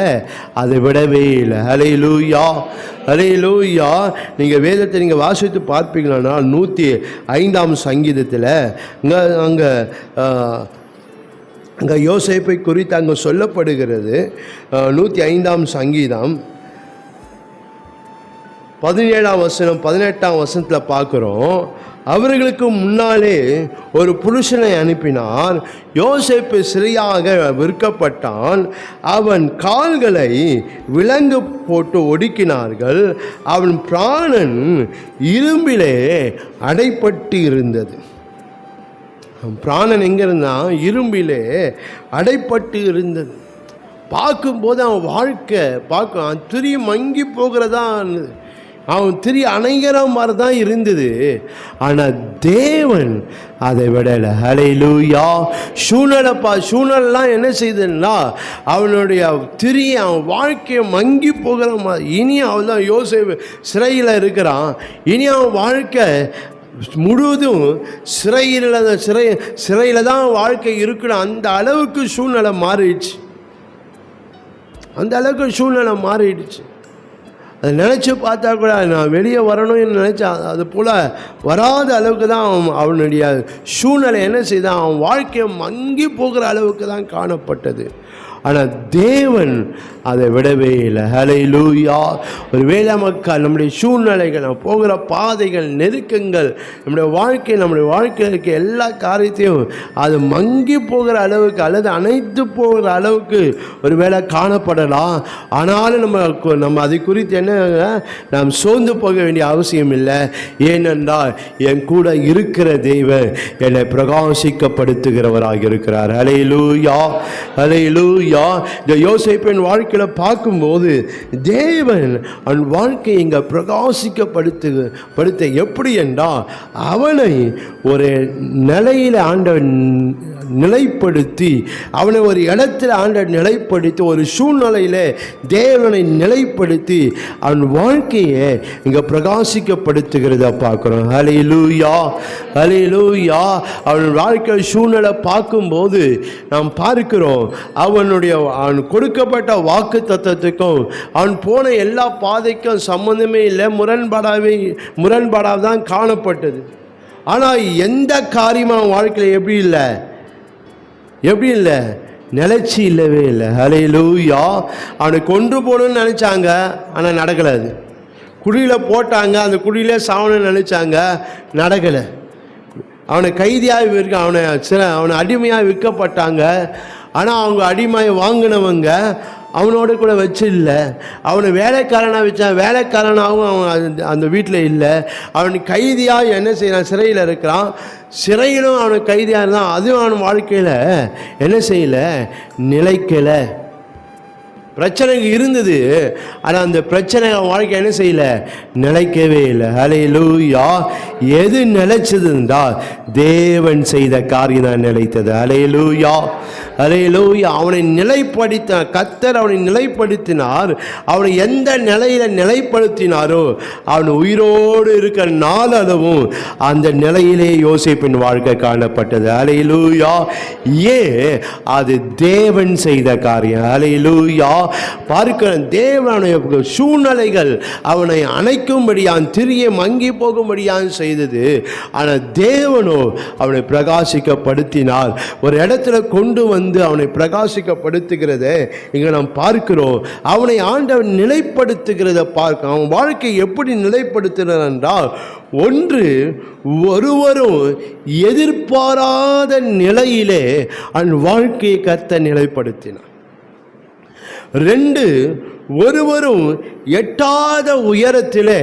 [SPEAKER 1] அதை விடவே இல்லை. ஹல்லேலூயா, ஹல்லேலூயா. நீங்கள் வேதத்தை நீங்கள் வாசித்து பார்ப்பீங்களா 105ஆம் சங்கீதத்தில் அங்கே யோசேப்பை குறித்து அங்கே சொல்லப்படுகிறது. 105ஆம் சங்கீதம் 17ஆம் வசனம் 18ஆம் வசனத்தில் பார்க்குறோம். அவர்களுக்கு முன்னாலே ஒரு புருஷனை அனுப்பினார். யோசேப்பு சிறையாக விற்கப்பட்டான். அவன் கால்களை விலங்கு போட்டு ஒடுக்கினார்கள். அவன் பிராணன் இரும்பிலே அடைப்பட்டு இருந்தது. பிராணன் எங்கே இருந்தான்? இரும்பிலே அடைப்பட்டு இருந்தது. பார்க்கும்போது அவன் வாழ்க்கை அவன் திரி மங்கி போகிறதா, அவன் திரி அணைகிற மாதிரி தான் இருந்தது. ஆனால் தேவன் அதை விடலை. ஹல்லேலூயா. சூழ்நிலாம் என்ன செய்ததுன்னா அவனுடைய திரி அவன் வாழ்க்கையை மங்கி போகிற மாதிரி. இனி அவன் தான் யோசேப்பு சிறையில் இருக்கிறான். இனி அவன் வாழ்க்கை முழுவதும் சிறையில் தான் வாழ்க்கை இருக்கணும். அந்த அளவுக்கு சூழ்நிலை மாறிடுச்சு. அந்த அளவுக்கு சூழ்நிலை மாறிடுச்சு. அதை நினச்சி பார்த்தா கூட நான் வெளியே வரணும்னு நினச்சா அது போல் வராத அளவுக்கு தான் அவனுடைய சூழ்நிலை என்ன செய்தான், அவன் வாழ்க்கையை மங்கி போகிற அளவுக்கு தான் காணப்பட்டது. ஆனால் தேவன் அதை விடவே இல்லை. ஹல்லேலூயா. ஒரு வேளை மக்கள் நம்முடைய சூழ்நிலைகள், நம்ம போகிற பாதைகள், நெருக்கங்கள், நம்முடைய வாழ்க்கையில் இருக்க எல்லா காரியத்தையும் அது மங்கி போகிற அளவுக்கு அல்லது அணைத்து போகிற அளவுக்கு ஒரு வேளை காணப்படலாம். ஆனாலும் நம்ம அதை குறித்து என்ன நாம் சோர்ந்து போக வேண்டிய அவசியம் இல்லை. ஏனென்றால் என் கூட இருக்கிற தெய்வம் என்னை பிரகாசிக்கப்படுத்துகிறவராக இருக்கிறார். ஹல்லேலூயா, ஹல்லேலூயா. இந்த யோசேப்பின் வாழ்க்கையில பார்க்கும்போது தேவன் அவன் வாழ்க்கையை இங்க பிரகாசிக்கப்படுத்த எப்படி என்றால் அவனை ஒரு நிலையில ஆண்டவன் நிலைப்படுத்தி, அவனை ஒரு இடத்துல ஆண்டவன் நிலைப்படுத்தி, ஒரு சூழ்நிலையில தேவனை நிலைப்படுத்தி அவன் வாழ்க்கையை இங்க பிரகாசிக்கப்படுத்துகிறத பார்க்கிறோம். ஹல்லேலூயா, ஹல்லேலூயா. அவன் வாழ்க்கை சூழ்நிலை பார்க்கும்போது நாம் பார்க்கிறோம் அவன் கொடுக்கப்பட்ட வாக்கு தத்தத்துக்கும் அவன் போன எல்லா பாதைக்கும் சம்பந்தமே இல்லை, முரண்பாடாக தான் காணப்பட்டது. ஆனால் எந்த காரியமும் அவன் வாழ்க்கையில் எப்படி இல்லை நிலைச்சி இல்லவே இல்லை. ஹல்லேலூயா. அவனை கொன்று போகணும்னு நினச்சாங்க, ஆனால் நடக்கலை. அது குழியில் போட்டாங்க, அந்த குழியிலே சாவணும்னு நினச்சாங்க, நடக்கலை. அவனை கைதியாக அவனை அடிமையாக விற்கப்பட்டாங்க. ஆனால் அவங்க அடிமையை வாங்கினவங்க அவனோட கூட வச்சு இல்லை, அவனை வேலைக்காரனாக வச்சான். வேலைக்காரனாகவும் அவன் அந்த வீட்டில் இல்லை. அவன் கைதியாக என்ன செய்யறான், சிறையில் இருக்கிறான். சிறையிலும் அவனுக்கு கைதியாக இருந்தான். அதுவும் அவன் வாழ்க்கையில் என்ன செய்யலை, நிலைக்கலை. பிரச்சனைக்கு இருந்தது, ஆனால் அந்த பிரச்சனை அவன் வாழ்க்கை என்ன செய்யலை, நிலைக்கவே இல்லை. ஹல்லேலூயா. எது நிலைச்சது என்றால் தேவன் செய்த காரியம் தான் நிலைத்தது. ஹல்லேலூயா, ஹல்லேலூயா. அவனை நிலைப்படுத்த கர்த்தர் அவனை நிலைப்படுத்தினார். அவனை எந்த நிலையில நிலைப்படுத்தினாரோ அவன் உயிரோடு இருக்கிற நாளளவும் அந்த நிலையிலே யோசேப்பின் வாழ்க்கை காணப்பட்டது. ஹல்லேலூயா. ஏன்? அது தேவன் செய்த காரியம். ஹல்லேலூயா. பார்க்கிற தேவனுடைய சூழ்நிலைகள் அவனை அணைக்கும்படியான், திரிய மங்கி போகும்படியான் செய்தது. ஆனால் தேவனோ அவனை பிரகாசிக்கப்படுத்தினார். ஒரு இடத்துல கொண்டு வந்து அவனை பிரகாசிக்கப்படுத்துகிறத இங்க நாம் பார்க்கிறோம். அவனை ஆண்டவன் நிலைப்படுத்துகிறத பார்க்க, அவன் வாழ்க்கை எப்படி நிலைப்படுத்துகிறார் என்றால், ஒன்று, ஒருவரும் எதிர்பாராத நிலையிலே அவன் வாழ்க்கையை கர்த்தர் நிலைப்படுத்தினார். 2, ஒருவரும் எட்டாத உயரத்தில்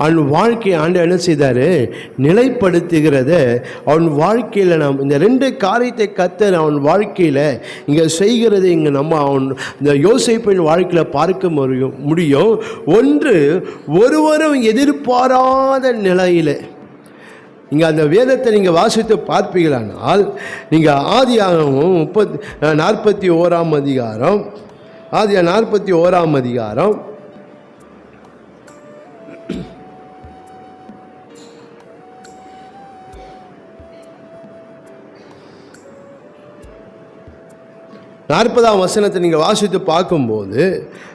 [SPEAKER 1] அவன் வாழ்க்கையை ஆண்டவர் என்ன செய்தார்? நிலைப்படுத்துகிறத அவன் வாழ்க்கையில் நாம் இந்த 2 காரியத்தை கர்த்தர் அவன் வாழ்க்கையில் இங்கே செய்கிறது இங்கே நம்ம அவன் இந்த யோசேப்பின் வாழ்க்கையில் பார்க்க முடியும். 1, ஒருவரும் எதிர்பாராத நிலையில். இங்கே அந்த வேதத்தை நீங்கள் வாசித்து பார்ப்பீங்களானால் நீங்கள் ஆதியாகமம் 41ஆம் அதிகாரம், ஆதியாகமம் 41ஆம் அதிகாரம் 40ஆம் வசனத்தை நீங்கள் வாசித்து பார்க்கும்போது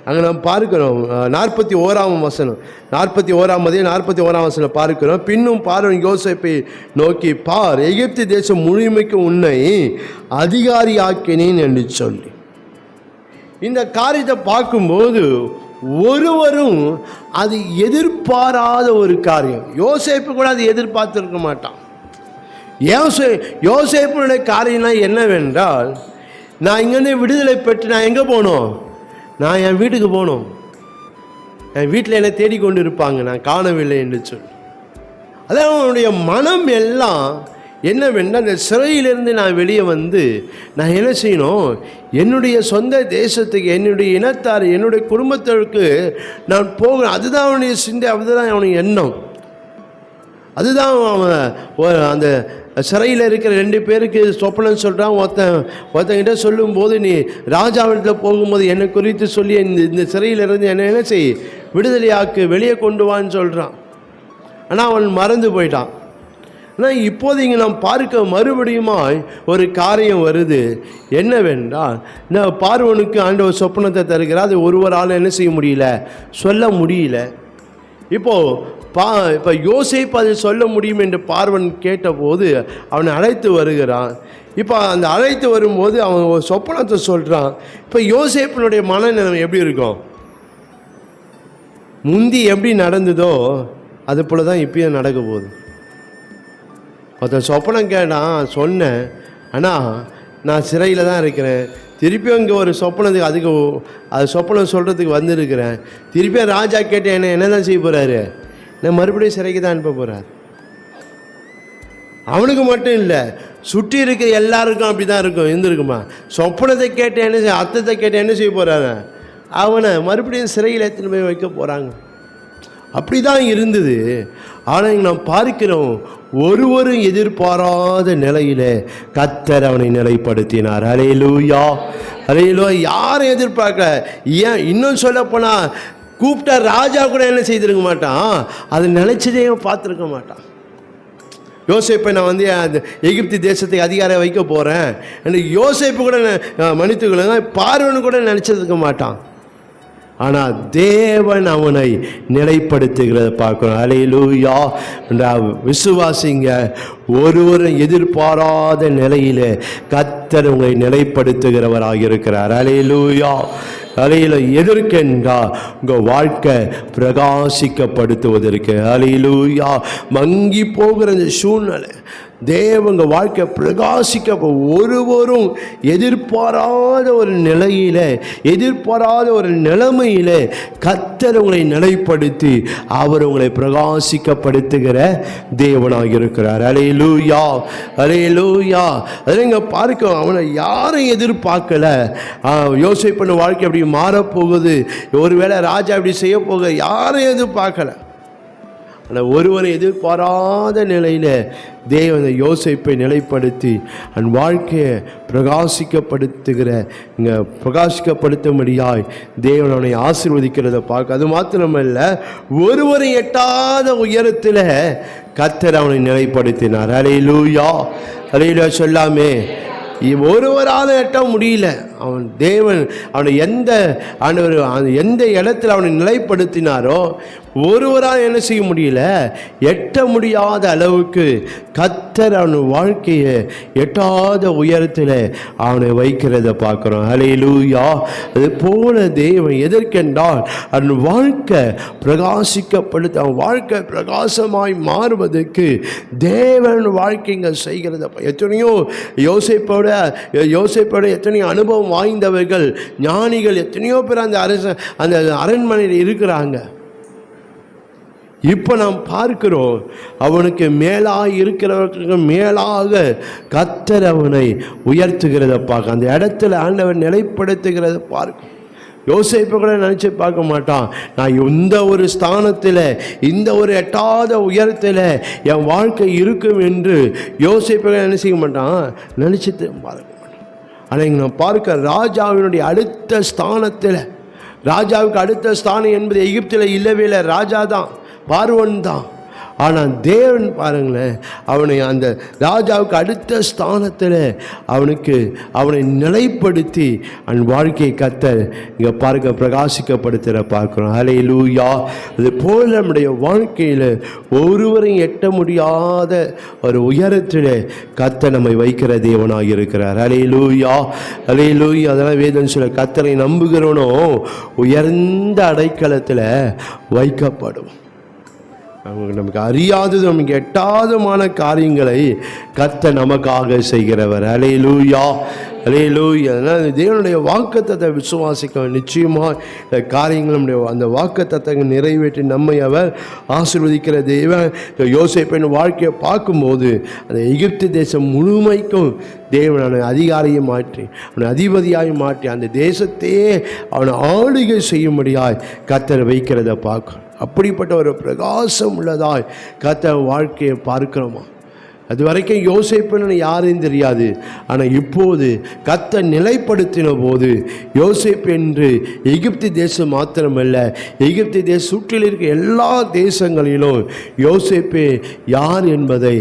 [SPEAKER 1] அங்கே நம்ம பார்க்கிறோம். 41ஆம் வசனம், 41ஆம் அதிகாரம் 41ஆம் வசனம் பார்க்கிறோம். பின்னும் பார்வோன் யோசேப்பை நோக்கி, பார், எகிப்து தேசம் முழுமைக்கு உன்னை அதிகாரியாக்கினேன் என்று சொல்லி. இந்த காரியத்தை பார்க்கும்போது ஒருவரும் அது எதிர்பாராத ஒரு காரியம். யோசேப்பு கூட அது எதிர்பார்த்துருக்க மாட்டான். யோசேப்பினுடைய காரியம்லாம் என்னவென்றால், நான் இங்கேருந்து விடுதலை பெற்று நான் எங்கே போகணும்? நான் என் வீட்டுக்கு போகணும். என் வீட்டில் என்னை தேடிக்கொண்டு இருப்பாங்க, நான் காணவில்லை என்று சொல்லி. அதான் அவனுடைய மனம் எல்லாம் என்னவென்றால், அந்த சிறையிலிருந்து நான் வெளியே வந்து நான் என்ன செய்யணும்? என்னுடைய சொந்த தேசத்துக்கு, என்னுடைய இனத்தார், என்னுடைய குடும்பத்திற்கு நான் போகணும். அதுதான் அவனுடைய சிந்தை, அதுதான் அவனுடைய எண்ணம். அதுதான் அவன் அந்த சிறையில் இருக்கிற 2 பேருக்கு சொப்பனம் சொல்கிறான். ஒருத்தங்கிட்ட சொல்லும்போது, நீ ராஜாவிடத்தில் போகும்போது என்னை குறித்து சொல்லி இந்த சிறையிலிருந்து என்ன செய், விடுதலையாக்கு, வெளியே கொண்டு வான்னு சொல்கிறான். ஆனால் அவன் மறந்து போயிட்டான். ஆனால் இப்போது இங்கே நாம் பார்க்க மறுபடியுமாய் ஒரு காரியம் வருது. என்னவென்றால், இந்த பார்வோனுக்கு ஆண்டவர் சொப்பனத்தை தருகிறார். அது ஒருவரால் என்ன செய்ய முடியல, சொல்ல முடியல. இப்போது இப்போ யோசேப்பு அதை சொல்ல முடியும் என்று பார்வன் கேட்டபோது அவனை அழைத்து வருகிறான். இப்போ அந்த அழைத்து வரும்போது அவன் ஒரு சொப்பனத்தை சொல்கிறான். இப்போ யோசேப்பினுடைய மனநிலைமை எப்படி இருக்கும்? முந்தி எப்படி நடந்ததோ அது போல தான் இப்பயும் நடக்க போகுது. ஒருத்தன் சொப்பனம் கேட்டான், சொன்னேன், ஆனால் நான் சிறையில் தான் இருக்கிறேன். திருப்பியும் இங்கே ஒரு சொப்பனத்துக்கு அது சொப்பனம் சொல்கிறதுக்கு வந்திருக்கிறேன். திருப்பியும் ராஜா கேட்டேன், என்ன தான் செய்ய போகிறாரு? நான் மறுபடியும் சிறைக்கு தான் அனுப்ப போகிறார். அவனுக்கு மட்டும் இல்லை, சுற்றி இருக்கிற எல்லாருக்கும் அப்படி தான் இருக்கும், இருந்திருக்குமா? சொப்பனத்தை கேட்டு என்ன செய்ய, அர்த்தத்தை கேட்டு என்ன செய்ய போகிறாங்க? அவனை மறுபடியும் சிறையில் எடுத்துன்னு போய் வைக்க போகிறாங்க. அப்படி தான் இருந்தது. ஆனால் இங்கே நாம் பார்க்கிறோம், ஒருவரும் எதிர்பாராத நிலையில் கர்த்தர் அவனை நிலைப்படுத்தினார். அல்லேலூயா, அல்லேலூயா. யாரும் எதிர்பார்க்கல. ஏன் இன்னும் சொல்லப்போனால், கூப்பிட்டா ராஜா கூட என்ன செய்திருக்க மாட்டான், அது நினைச்சதே பார்த்துருக்க மாட்டான். யோசேப்பை நான் வந்து அந்த எகிப்து தேசத்துக்கு அதிகாரம் வைக்க போகிறேன் என்று யோசேப்பு கூட மன்னித்துக்கொள்ள பார்வனு கூட நினச்சதுக்க மாட்டான். ஆனால் தேவன் அவனை நிலைப்படுத்துகிறத பார்க்கணும். அல்லேலூயா. விசுவாசிங்க, ஒருவரும் எதிர்பாராத நிலையில் கர்த்தர் உங்களை நிலைப்படுத்துகிறவராக இருக்கிறார். அல்லேலூயா. அலையில் எதற்கென்றா உங்கள் வாழ்க்கை பிரகாசிக்கப்படுத்துவதற்கு. அல்லேலூயா. மங்கி போகிற இந்த சூழ்நிலை தேவங்க வாழ்க்கை பிரகாசிக்க ஒருவரும் எதிர்பாராத ஒரு நிலையில், எதிர்பாராத ஒரு நிலைமையில் கர்த்தர் உங்களை நிலைப்படுத்தி அவர் உங்களை பிரகாசிக்கப்படுத்துகிற தேவனாக இருக்கிறார். அல்லேலூயா, அல்லேலூயா. அதில் இங்கே பார்க்க அவனை யாரும் எதிர்பார்க்கல. யோசேப்பின் வாழ்க்கை அப்படி மாறப்போகுது, ஒருவேளை ராஜா அப்படி செய்ய போக யாரும் எதிர்பார்க்கல. ஆனால் ஒருவரை எதிர்பாராத நிலையில் தேவன் யோசேப்பை நிலைப்படுத்தி அன் வாழ்க்கையை பிரகாசிக்கப்படுத்தும்படியாய் தேவன் அவனை ஆசீர்வதிக்கிறத பார்க்க. அது மாத்திரமல்ல, ஒருவரை எட்டாத உயரத்தில் கர்த்தர் அவனை நிலைப்படுத்தினார். அல்லேலூயா, அல்லேலூயா சொல்லாமே. ஒருவரால் எட்ட முடியல. அவன் தேவன் அவனை எந்த இடத்துல அவனை நிலைப்படுத்தினாரோ ஒருவரால் என்ன செய்ய முடியல, எட்ட முடியாத அளவுக்கு கர்த்தர் அவன் வாழ்க்கையை எட்டாத உயரத்தில் அவனை வைக்கிறத பார்க்குறோம். அல்லேலூயா. அது போல தேவன் எதற்கென்றால் அவன் வாழ்க்கை பிரகாசிக்கப்படுத்த, அவன் வாழ்க்கை பிரகாசமாய் மாறுவதற்கு தேவன் வாழ்க்கைங்க செய்கிறத. எத்தனையோ யோசேப்போட எத்தனையோ அனுபவம் அனுபவம் வாய்ந்தவர்கள், ஞானிகள் எத்தனையோ பேர் அந்த அரண்மனையில் இருக்கிறாங்க. இப்போ நாம் பார்க்கிறோம், அவனுக்கு மேலாக இருக்கிறவர்களுக்கு மேலாக கர்த்தர் அவனை உயர்த்துகிறத பார்க்க, அந்த இடத்துல ஆண்டவர் நிலைப்படுத்துகிறத பார்க்கும். யோசேப்பு கூட நினச்சி பார்க்க மாட்டான், நான் இந்த ஒரு ஸ்தானத்தில், இந்த ஒரு எட்டாத உயரத்தில் என் வாழ்க்கை இருக்கும் என்று யோசேப்பு நினைச்சிக்க மாட்டான், நினச்சிட்டு பார்க்க மாட்டான். ஆனால் இங்கே நான் பார்க்க ராஜாவினுடைய அடுத்த ஸ்தானத்தில், ராஜாவுக்கு அடுத்த ஸ்தானம் என்பது எகிப்தில் இல்லவே இல்லை, ராஜா தான், பார்வோன் தான். ஆனால் தேவன் பாருங்களேன், அவனை அந்த ராஜாவுக்கு அடுத்த ஸ்தானத்தில் அவனை நிலைப்படுத்தி அவன் வாழ்க்கையை கர்த்தர் இங்கே பார்க்க பிரகாசிக்கப்படுத்துகிற பார்க்குறோம். ஹல்லேலூயா. அது போல் நம்முடைய வாழ்க்கையில் ஒருவரையும் எட்ட முடியாத ஒரு உயரத்தில் கர்த்தர் நம்மை வைக்கிற தேவனாக இருக்கிறார். ஹல்லேலூயா, ஹல்லேலூயா. அதெல்லாம் வேதம் சொல்ல, கர்த்தரை நம்புகிறவனோ உயர்ந்த அடைக்கலத்தில் வைக்கப்படும். நமக்கு அறியாதது, நமக்கு எட்டாதமான காரியங்களை கர்த்தர் நமக்காக செய்கிறவர். ஹல்லேலூயா, ஹல்லேலூயா. அதனால் தேவனுடைய வாக்குத்தத்தத்தை விசுவாசிக்க, நிச்சயமாக காரியங்கள் நம்முடைய அந்த வாக்குத்தத்தங்கள் நிறைவேற்றி நம்மை அவர் ஆசீர்வதிக்கிற தேவன். யோசேப்பின் வாழ்க்கையை பார்க்கும்போது அந்த எகிப்து தேசம் முழுமைக்கும் தேவன் அவனை அதிகாரியை மாற்றி, அவனை அதிபதியாய் மாற்றி, அந்த தேசத்தையே அவனை ஆளுகை செய்யும்படியாய் கர்த்தர் வைக்கிறத பார்க்கணும். அப்படிப்பட்ட ஒரு பிரகாசம் உள்ளதாய் கர்த்தர் வாழ்க்கையை பார்க்கிறோமா? அது வரைக்கும் யோசேப்புன்னு யாரையும் தெரியாது. ஆனால் இப்போது கர்த்தர் நிலைப்படுத்தின போது யோசேப்பு என்று எகிப்து தேசம் மாத்திரமல்ல, எகிப்து தேச சுற்றில் இருக்க எல்லா தேசங்களிலும் யோசேப்பு யார் என்பதை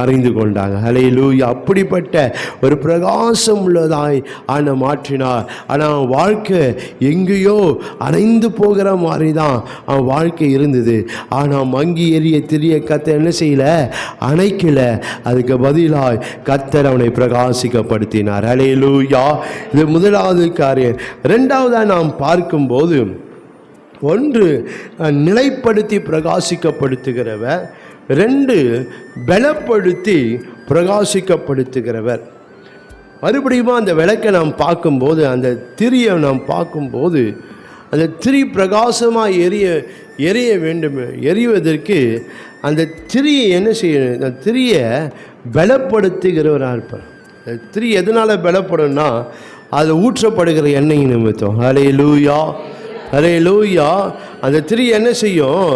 [SPEAKER 1] அறிந்து கொண்டாங்க. ஹல்லேலூயா. அப்படிப்பட்ட ஒரு பிரகாசம் உள்ளதாய் ஆன மாற்றினார். ஆனால் அவன் வாழ்க்கை எங்கேயோ அணைந்து போகிற மாதிரி தான் அவன் வாழ்க்கை இருந்தது. ஆனால் மங்கி எரிய திரிய கர்த்தர் என்ன செய்யல, அணைக்கல. அதுக்கு பதிலாய் கர்த்தர் அவனை பிரகாசிக்கப்படுத்தினார். ஹல்லேலூயா. இது முதலாவது காரியம். இரண்டாவதாக நாம் பார்க்கும்போது, ஒன்று நிலைப்படுத்தி பிரகாசிக்கப்படுத்துகிறவர், ரெண்டு பலப்படுத்தி பிரகாசிக்கப்படுத்துகிறவர். மறுபடியும் அந்த விளக்கை நாம் பார்க்கும்போது, அந்த திரியை நாம் பார்க்கும்போது, அந்த திரி பிரகாசமாக எரிய வேண்டும். எரிவதற்கு அந்த திரியை என்ன செய்யணும், அந்த திரியை பலப்படுத்துகிறவராக இருப்பார். திரி எதனால் பலப்படும்னா, அது ஊற்றப்படுகிற எண்ணெய் நிமித்தம். ஹல்லேலூயா, ஹல்லேலூயா. அந்த திரி என்ன செய்யும்,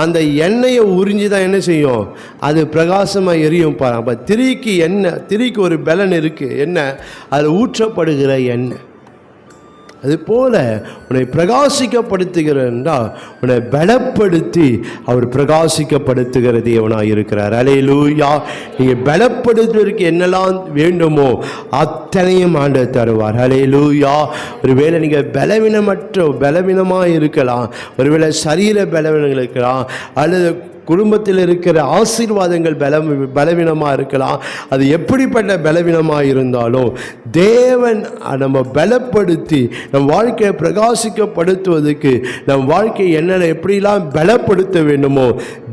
[SPEAKER 1] அந்த எண்ணெயை உறிஞ்சி தான் என்ன செய்யும், அது பிரகாசமாக எரியும். அப்போ திரிக்கு ஒரு பலன் இருக்குது. என்ன, அது ஊற்றப்படுகிற எண்ணெய். அதுபோல உன்னை பிரகாசிக்கப்படுத்துகிறார் என்றால் உன்னை பலப்படுத்தி அவர் பிரகாசிக்கப்படுத்துகிற தேவனாக இருக்கிறார். ஹல்லேலூயா. நீங்கள் பலப்படுத்துவதற்கு என்னெல்லாம் வேண்டுமோ அத்தனையும் ஆண்டவர் தருவார். ஹல்லேலூயா. ஒருவேளை நீங்கள் பலவீனமாக இருக்கலாம், ஒருவேளை சரீர பலவீனங்கள் இருக்கலாம், அல்லது குடும்பத்தில் இருக்கிற ஆசீர்வாதங்கள் பலவீனமாக இருக்கலாம். அது எப்படிப்பட்ட பலவீனமாக இருந்தாலும் தேவன் நம்ம பலப்படுத்தி நம் வாழ்க்கையை பிரகாசிக்கப்படுத்துவதற்கு, நம் வாழ்க்கையை என்னென்ன எப்படிலாம் பலப்படுத்த வேண்டுமோ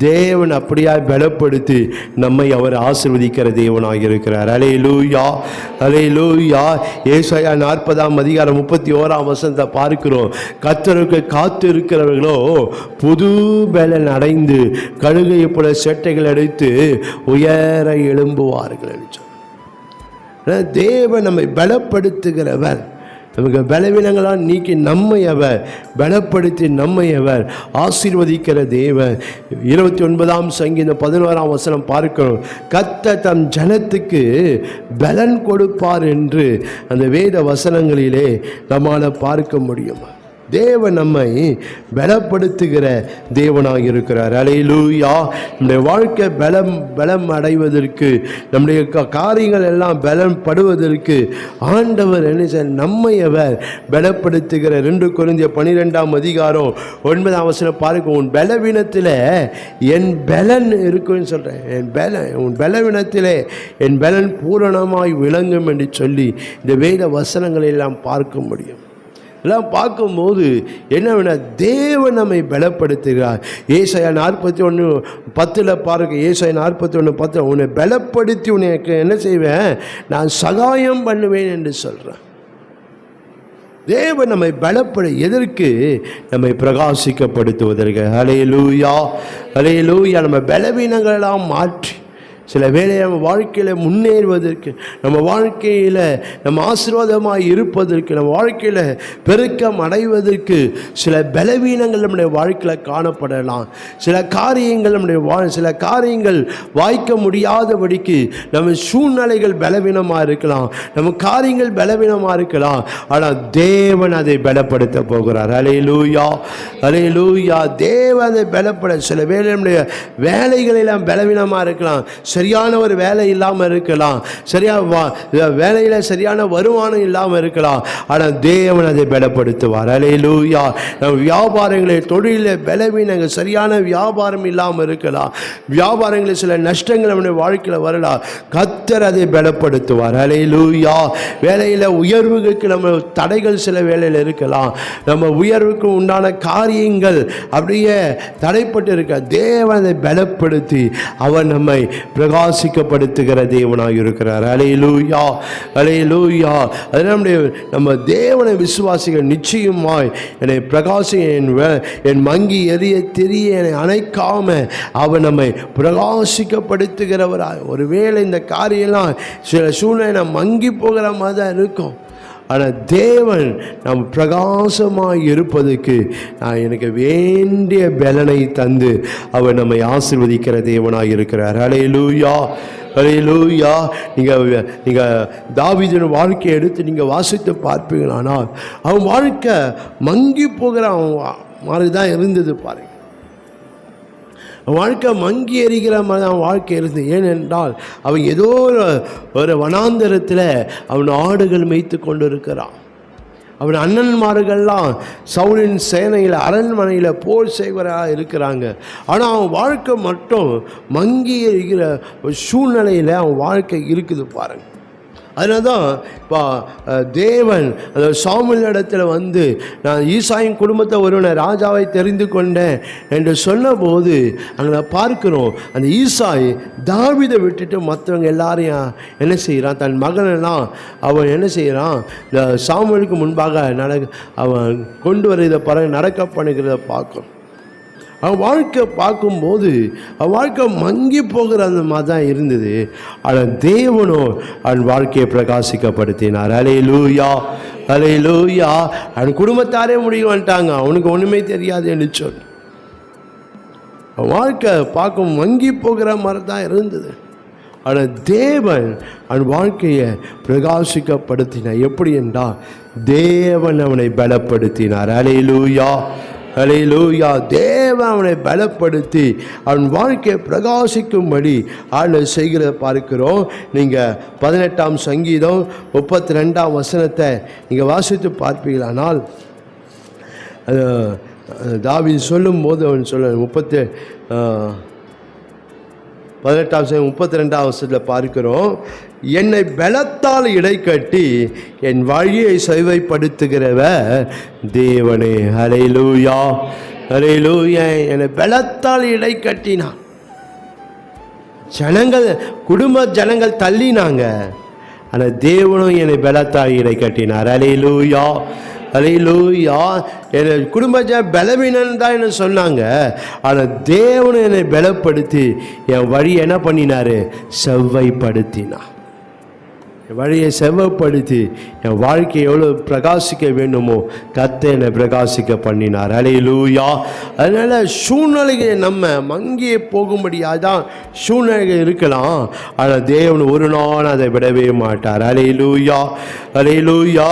[SPEAKER 1] தேவன் அப்படியாக பலப்படுத்தி நம்மை அவர் ஆசீர்வதிக்கிற தேவனாக இருக்கிறார். ஹல்லேலூயா, ஹல்லேலூயா. ஏசாயா 40:31 பார்க்கிறோம். கர்த்தருக்கு காத்து இருக்கிறவர்களோ புது பலன் அடைந்து கழுகையை போல செட்டைகள் அடித்து உயர எழும்புவார்கள் என்று சொன்னார். தேவன் நம்மை பலப்படுத்துகிறவர். நமக்கு பலவீனங்களால் நீக்கி நம்மை அவர் பலப்படுத்தி நம்மை அவர் ஆசீர்வதிக்கிற தேவன். 29ஆம் சங்கீதம் 11 பார்க்கிறோம். கர்த்தர் தம் ஜனத்துக்கு பலன் கொடுப்பார் என்று அந்த வேத வசனங்களிலே நம்மால் பார்க்க முடியும். தேவன் நம்மை பலப்படுத்துகிற தேவனாக இருக்கிறார். ஹல்லேலூயா. நம்முடைய வாழ்க்கை பலம் அடைவதற்கு, நம்முடைய காரியங்கள் எல்லாம் பலப்படுவதற்கு ஆண்டவர் என்ன நம்மை அவர் பலப்படுத்துகிற. 2 கொரிந்தியர் 12:9 பாருங்க. உன் பலவீனத்தில் என் பலன் இருக்குன்னு சொல்கிறேன். உன் பலவீனத்தில் என் பலன் பூரணமாய் விளங்கும் என்று சொல்லி இந்த வேத வசனங்களை எல்லாம் பார்க்க முடியும். எல்லாம் பார்க்கும்போது என்ன வேணும், தேவன் நம்மை பலப்படுத்துகிறார். ஏசாயா 41:10 பாருங்க. ஏசாயா 41:10 உன்னை பலப்படுத்தி உனக்கு என்ன செய்வேன், நான் சகாயம் பண்ணுவேன் என்று சொல்கிறேன். தேவன் நம்மை எதற்கு? நம்மை பிரகாசிக்கப்படுத்துவதற்கு. ஹல்லேலூயா, ஹல்லேலூயா. நம்ம பலவீனங்களெல்லாம் மாற்றி சில வேளை நம்ம வாழ்க்கையில் முன்னேறுவதற்கு, நம்ம வாழ்க்கையில் நம்ம ஆசீர்வாதமாக இருப்பதற்கு, நம்ம வாழ்க்கையில் பெருக்கம் அடைவதற்கு சில பலவீனங்கள் நம்முடைய வாழ்க்கையில் காணப்படலாம். சில காரியங்கள் வாய்க்க முடியாதபடிக்கு நம்ம சூழ்நிலைகள் பலவீனமாக இருக்கலாம், நம்ம காரியங்கள் பலவீனமாக இருக்கலாம். ஆனால் தேவன் அதை பலப்படுத்த போகிறார். ஹல்லேலூயா, ஹல்லேலூயா. தேவன் அதை பலப்பட சில வேளை நம்முடைய வேலைகளெல்லாம் பலவீனமாக இருக்கலாம், சரியான ஒரு வேலை இல்லாமல் இருக்கலாம், வேலையில் சரியான வருமானம் இல்லாமல் இருக்கலாம். ஆனால் தேவன் அதை பலப்படுத்துவார். ஹல்லேலூயா. நம்ம வியாபாரங்களில் தொழிலில் பலவீனங்கள், சரியான வியாபாரம் இல்லாமல் இருக்கலாம், வியாபாரங்களில் சில நஷ்டங்கள் நம்முடைய வாழ்க்கையில் வரலாம். கர்த்தர் அதை பலப்படுத்துவார். ஹல்லேலூயா. வேலையில் உயர்வுக்கு நம்ம தடைகள் சில வேலையில் இருக்கலாம், நம்ம உயர்வுக்கு உண்டான காரியங்கள் அப்படியே தடைப்பட்டு இருக்க, தேவன் அதை பலப்படுத்தி அவர் நம்மை பிரகாசிக்கப்படுத்துகிற தேவனாக இருக்கிறார். ஹல்லேலூயா, ஹல்லேலூயா. அதனால நம்ம தேவனை விசுவாசிகள் நிச்சயமாய் என்னை என் மங்கி எரிய தெரிய என்னை அணைக்காம அவர் நம்மை பிரகாசிக்கப்படுத்துகிறவராய். ஒருவேளை இந்த காரியம்லாம் சில சூழ்நிலை மங்கி போகிற மாதிரி தான் இருக்கும். ஆனால் தேவன் நம் பிரகாசமாக இருப்பதற்கு எனக்கு வேண்டிய பலனை தந்து அவர் நம்மை ஆசீர்வதிக்கிற தேவனாக இருக்கிறார். ஹல்லேலூயா, ஹல்லேலூயா. நீங்கள் தாவீதின் வாழ்க்கையை எடுத்து நீங்கள் வாசித்து பார்ப்பீங்களானால் அவன் வாழ்க்கை மங்கி போகிற மாதிரி தான் இருந்தது. பாருங்க, வாழ்க்கை மங்கி எறிகிற மாதிரி அவன் வாழ்க்கை இருந்தது. ஏனென்றால் அவன் ஏதோ ஒரு வனாந்தரத்தில் அவன் ஆடுகள் மேய்த்து கொண்டு இருக்கிறான். அவன் அண்ணன்மார்கள்லாம் சவுலின் சேனையில் அரண்மனையில் போர் செய்வராக இருக்கிறாங்க. ஆனால் அவன் வாழ்க்கை மட்டும் மங்கி எறிகிற ஒரு சூழ்நிலையில் அவன் வாழ்க்கை இருக்குது பாருங்க. அதனால தான் இப்போ தேவன் அந்த சாமுவேல் இடத்துல வந்து நான் ஈசாயின் குடும்பத்தை ஒருவனை ராஜாவை தெரிந்து கொண்டேன் என்று சொன்னபோது அங்கே பார்க்கிறோம், அந்த ஈசாய் தாவீதை விட்டுட்டு மற்றவங்க எல்லாரையும் என்ன செய்கிறான், தன் மகனெல்லாம் அவன் என்ன செய்கிறான், இந்த சாமுவேலுக்கு முன்பாக அவன் கொண்டு வர இதை நடக்க பண்ணுகிறத பார்க்கணும். அவன் வாழ்க்கை பார்க்கும்போது அவன் வாழ்க்கை மங்கி போகிற அந்த மாதிரி தான் இருந்தது. ஆனால் தேவனோ அவன் வாழ்க்கையை பிரகாசிக்கப்படுத்தினார். ஹல்லேலூயா, ஹல்லேலூயா. அவன் குடும்பத்தாரே முடிவு வந்துட்டாங்க, அவனுக்கு ஒன்றுமே தெரியாது என்று சொல். அவன் வாழ்க்கை பார்க்கும் மங்கி போகிற மாதிரி தான் இருந்தது. ஆனால் தேவன் அவன் வாழ்க்கையை பிரகாசிக்கப்படுத்தினார். எப்படி என்றால் தேவன் அவனை பலப்படுத்தினார். ஹல்லேலூயா, ஹல்லேலூயா. தேவன் அவனை பலப்படுத்தி அவன் வாழ்க்கையை பிரகாசிக்கும்படி ஆளு செய்கிறத பார்க்கிறோம். நீங்கள் 18ஆம் சங்கீதம் 32ஆம் வசனத்தை நீங்கள் வாசித்து பார்ப்பீங்களானால் தாவீது சொல்லும் போது அவன் சொல்ல 32ஆம் வசனத்தில் பார்க்கிறோம், என்னை பலத்தால் இடை கட்டி என் வழியை செவ்வைப்படுத்துகிறவர் தேவனே. ஹல்லேலூயா, ஹல்லேலூயா. என்னை பலத்தால் இடை கட்டினான். குடும்ப ஜனங்கள் தள்ளினாங்க, ஆனால் தேவனும் என்னை பலத்தால் இடை கட்டினார். ஹல்லேலூயா, ஹல்லேலூயா. என் குடும்ப பலவீனன் தான் என்ன சொன்னாங்க, ஆனால் தேவனும் என்னை பலப்படுத்தி என் வழி என்ன பண்ணினார், செவ்வைப்படுத்தினார். வழியை செவ்வைப்படுத்தி என் வாழ்க்கையை எவ்வளோ பிரகாசிக்க வேண்டுமோ கர்த்தர் என்னை பிரகாசிக்க பண்ணினார். ஹல்லேலூயா. அதனால் சூழ்நிலைகள் நம்ம மங்கியே போகும்படியாக தான் சூழ்நிலைகள் இருக்கலாம், ஆனால் தேவன் ஒரு நாள் அதை விடவே மாட்டார். ஹல்லேலூயா, ஹல்லேலூயா.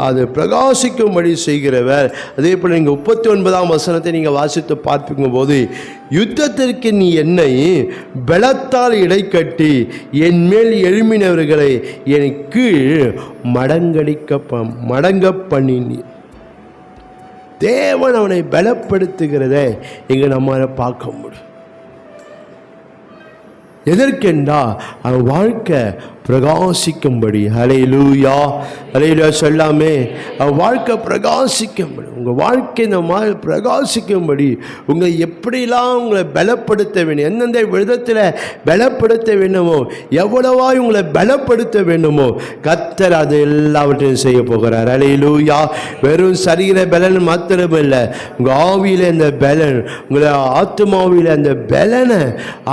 [SPEAKER 1] அது பிரகாசிக்கும்படி செய்கிறவர். அதே போல் நீங்கள் 39ஆம் வசனத்தை நீங்கள் வாசித்து பார்க்கும் போது, யுத்தத்திற்கு நீ என்னை பலத்தால் இடை கட்டி என் மேல் எழும்பினவர்களை என் கீழ் மடங்க பண்ணினி. தேவன் அவனை பலப்படுத்துகிறத இங்கே நம்ம பார்க்க முடியும். எதற்கென்றா அவன் வாழ்க்கை பிரகாசிக்கும்படி. ஹல்லேலூயா, ஹல்லேலூயா சொல்லாமே அவன் வாழ்க்கை பிரகாசிக்கும்படி. உங்கள் வாழ்க்கை இந்த மாதிரி பிரகாசிக்கும்படி உங்களை எப்படிலாம் உங்களை பலப்படுத்த வேண்டும், எந்தெந்த விதத்தில் பலப்படுத்த வேண்டுமோ, எவ்வளவாய் உங்களை பலப்படுத்த வேண்டுமோ கர்த்தர் அது எல்லாவற்றையும் செய்ய போகிறார். அல்லேலூயா. வெறும் சரீர பலன் மாத்திரமில்லை, உங்கள் ஆவியில் இந்த பலன், உங்களை ஆத்மாவில் அந்த பலனை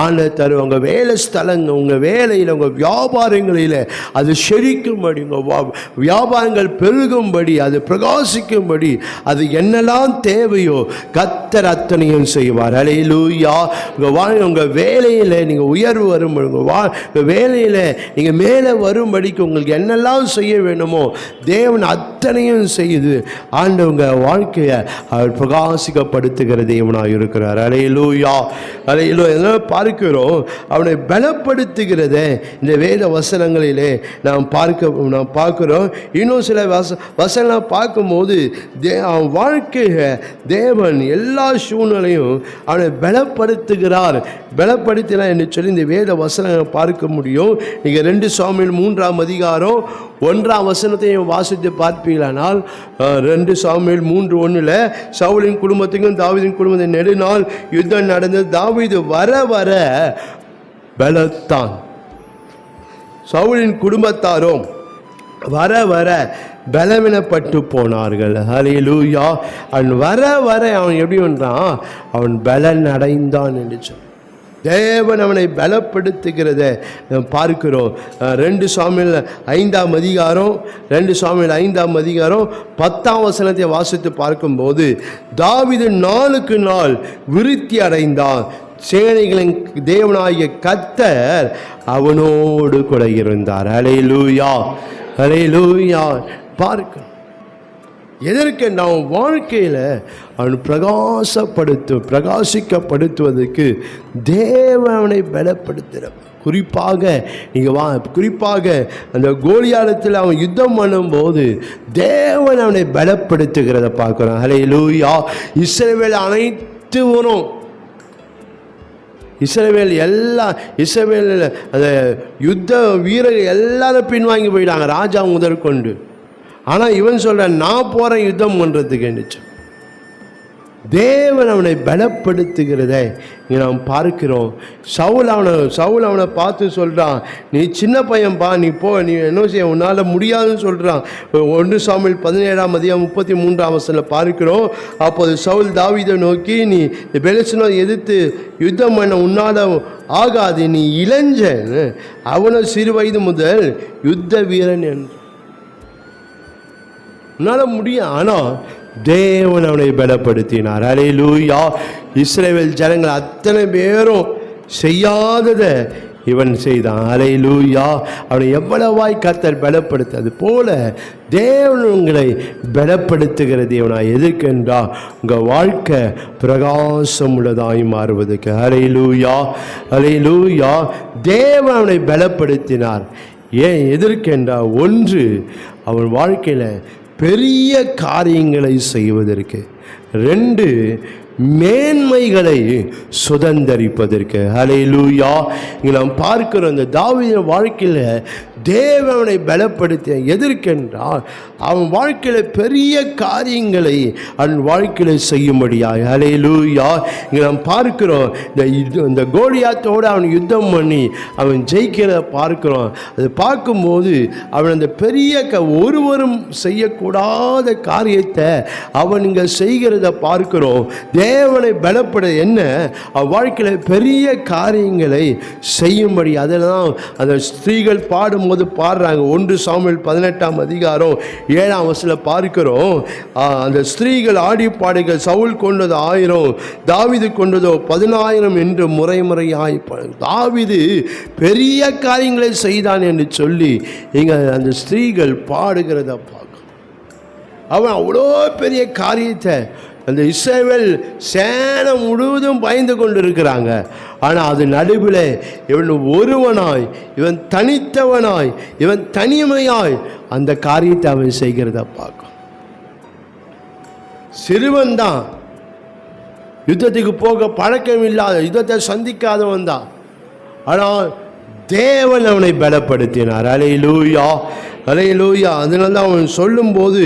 [SPEAKER 1] ஆண்டவர் தரும். உங்கள் வேலை ஸ்தலங்கள், உங்கள் வேலையில், உங்கள் வியாபாரங்களில் அது செழிக்கும்படி, உங்கள் வியாபாரங்கள் பெருகும்படி, அது பிரகாசிக்கும்படி, அது என்னெல்லாம் தேவையோ கர்த்தர் அத்தனையும் செய்வார். அல்லேலூயா. உங்கள் வேலையில் நீங்கள் உயர்வு வரும்படி, உங்கள் வேலையில் நீங்கள் மேலே வரும்படிக்கு உங்களுக்கு என்னெல்லாம் செய்ய வேண்டுமோ தேவன் அத்தனையும் செய்து ஆண்டவர் உங்கள் வாழ்க்கையை அவர் பிரகாசிக்கப்படுத்துகிற தேவனாக இருக்கிறார். அல்லேலூயா. அல்லேலூயா. பார்க்கிறோம் அவனை பலப்படுத்துகிறத இந்த வேத வசனங்களிலே நாம் பார்க்கிறோம். இன்னும் சில வசனம் பார்க்கும்போது அவன் வாழ்க்கையை தேவன் எல்லா சூழ்நிலையும் அவனை பலப்படுத்துகிறார். பலப்படுத்தினார் என்று சொல்லி இந்த வேத வசனங்களை பார்க்க முடியும். நீங்கள் 2 சாமுவேல் 3ஆம் அதிகாரம் 1ஆம் வசனத்தையும் வாசித்து பார்ப்பீங்களானால் 2 சாமுவேல் 3:1 சவுலின் குடும்பத்துக்கும் தாவீதின் குடும்பத்தின் நெடுநாள் யுத்தம் நடந்தது. தாவீது வர வர பலத்தான், சவுலின் குடும்பத்தாரும் வர வர பலவீனப்பட்டு போனார்கள். ஹல்லேலூயா. அவன் வர வர அவன் எப்படி வந்தான், அவன் பலன் அடைந்தான் என்று சொல். தேவன் அவனை பலப்படுத்துகிறத பார்க்கிறோம். 2 சாமுவேல் 5ஆம் அதிகாரம் 10ஆம் வசனத்தை வாசித்து பார்க்கும்போது தாவீது நாளுக்கு நாள் விருத்தி அடைந்தான். சேனைகளின் தேவனாகிய கர்த்தர் அவனோடு கூட இருந்தார். அல்லேலூயா. அல்லேலூயா. பார்க்க எதற்கு நாம் வாழ்க்கையில் அவன் பிரகாசிக்கப்படுத்துவதற்கு தேவனை பலப்படுத்துகிற. குறிப்பாக அந்த கோலியாத்தில் அவன் யுத்தம் பண்ணும்போது தேவன் அவனை பலப்படுத்துகிறத பார்க்குறான். அல்லேலூயா. இஸ்ரவேல் அனைத்துவரும் இஸ்ரவேல் அந்த யுத்த வீரர்கள் எல்லாரும் பின்வாங்கி போயிட்டாங்க, ராஜா முதற்கொண்டு. ஆனால் இவன் சொல்கிறான், நான் போகிறேன் யுத்தம் பண்ணுறதுக்கு நிச்சயம். தேவன் அவனை பலப்படுத்துகிறதை இங்கே நாம் பார்க்கிறோம். சவுல் அவனை பார்த்து சொல்கிறான், நீ சின்ன பையன்பா, நீ போ, நீ என்ன செய்ய, உன்னால் முடியாதுன்னு சொல்கிறான். 1 சாமுவேல் 17ஆம் அதிகாரம் 33ஆம் வசனத்தில் பார்க்கிறோம். அப்போது சவுல் தாவீதை நோக்கி, நீ பெலிஸ்தனை எதிர்த்து யுத்தம் பண்ண உன்னால் ஆகாது, நீ இளைஞன், அவனை சிறு வயது முதல் யுத்த வீரன் என்று உன்னால் முடியும். ஆனால் தேவன் அவனை பலப்படுத்தினார். அல்லேலூயா. இஸ்ரவேல் ஜனங்கள் அத்தனை பேரும் செய்யாததை இவன் செய்தான். அல்லேலூயா. அவனை எவ்வளவாய் கர்த்தர் பலப்படுத்தது போல தேவன் உங்களை பலப்படுத்துகிற தேவனாய் எதற்கென்றா உங்கள் வாழ்க்கை பிரகாசம் உள்ளதாய் மாறுவதற்கு. அல்லேலூயா. அல்லேலூயா. தேவன் அவனை பலப்படுத்தினார். ஏன்? எதற்கென்றா, 1 அவன் வாழ்க்கையில் பெரிய காரியங்களை செய்வதற்கு, 2 மேன்மைகளை சுதந்தரிப்பதற்கு. ஹல்லேலூயா. இங்கே நாம் பார்க்கிறோம், இந்த தாவீது வாழ்க்கையில் தேவனை பலப்படுத்த எதற்கென்றால் அவன் வாழ்க்கையில் பெரிய காரியங்களை அவன் வாழ்க்கையில் செய்யும்படியாய். ஹல்லேலூயா. இங்கே நாம் பார்க்கிறோம், இந்த கோலியாத்தோடு அவன் யுத்தம் பண்ணி அவன் ஜெயிக்கிறத பார்க்கிறோம். அதை பார்க்கும்போது அவன் அந்த பெரிய ஒருவரும் செய்யக்கூடாத காரியத்தை அவன் இங்கே செய்கிறத பார்க்கிறோம். தேவனை பலப்பட என்ன, அவன் வாழ்க்கையில் பெரிய காரியங்களை செய்யும்படி. அதெல்லாம் அந்த ஸ்திரீகள் பாடும்போது பாடுறாங்க. 1 சாமுவேல் 18ஆம் அதிகாரம் 7ஆம் வசனத்தில் பார்க்கிறோம். அந்த ஸ்திரீகள் ஆடி பாடுகள், சவுல் கொண்டது 1000, தாவீது கொண்டதோ 10000 என்று முறையாய். தாவீது பெரிய காரியங்களை செய்தான் என்று சொல்லி இங்கே அந்த ஸ்திரீகள் பாடுகிறத பார்க்க. அவன் அவ்வளோ பெரிய காரியத்தை அந்த இஸ்ரவேல் சேனை முழுவதும் பயந்து கொண்டு இருக்கிறாங்க. ஆனால் அது நடுவில் இவன் ஒருவனாய், இவன் தனித்தவனாய், இவன் தனிமையாய் அந்த காரியத்தை அவன் செய்கிறத பார்க்கும். சிறுவன் தான், யுத்தத்துக்கு போக பழக்கம் இல்லாத, யுத்தத்தை சந்திக்காதவன் தான். ஆனால் தேவன் அவனை பலப்படுத்தினார். அல்லேலூயா, அல்லேலூயா. அதனால தான் அவன் சொல்லும்போது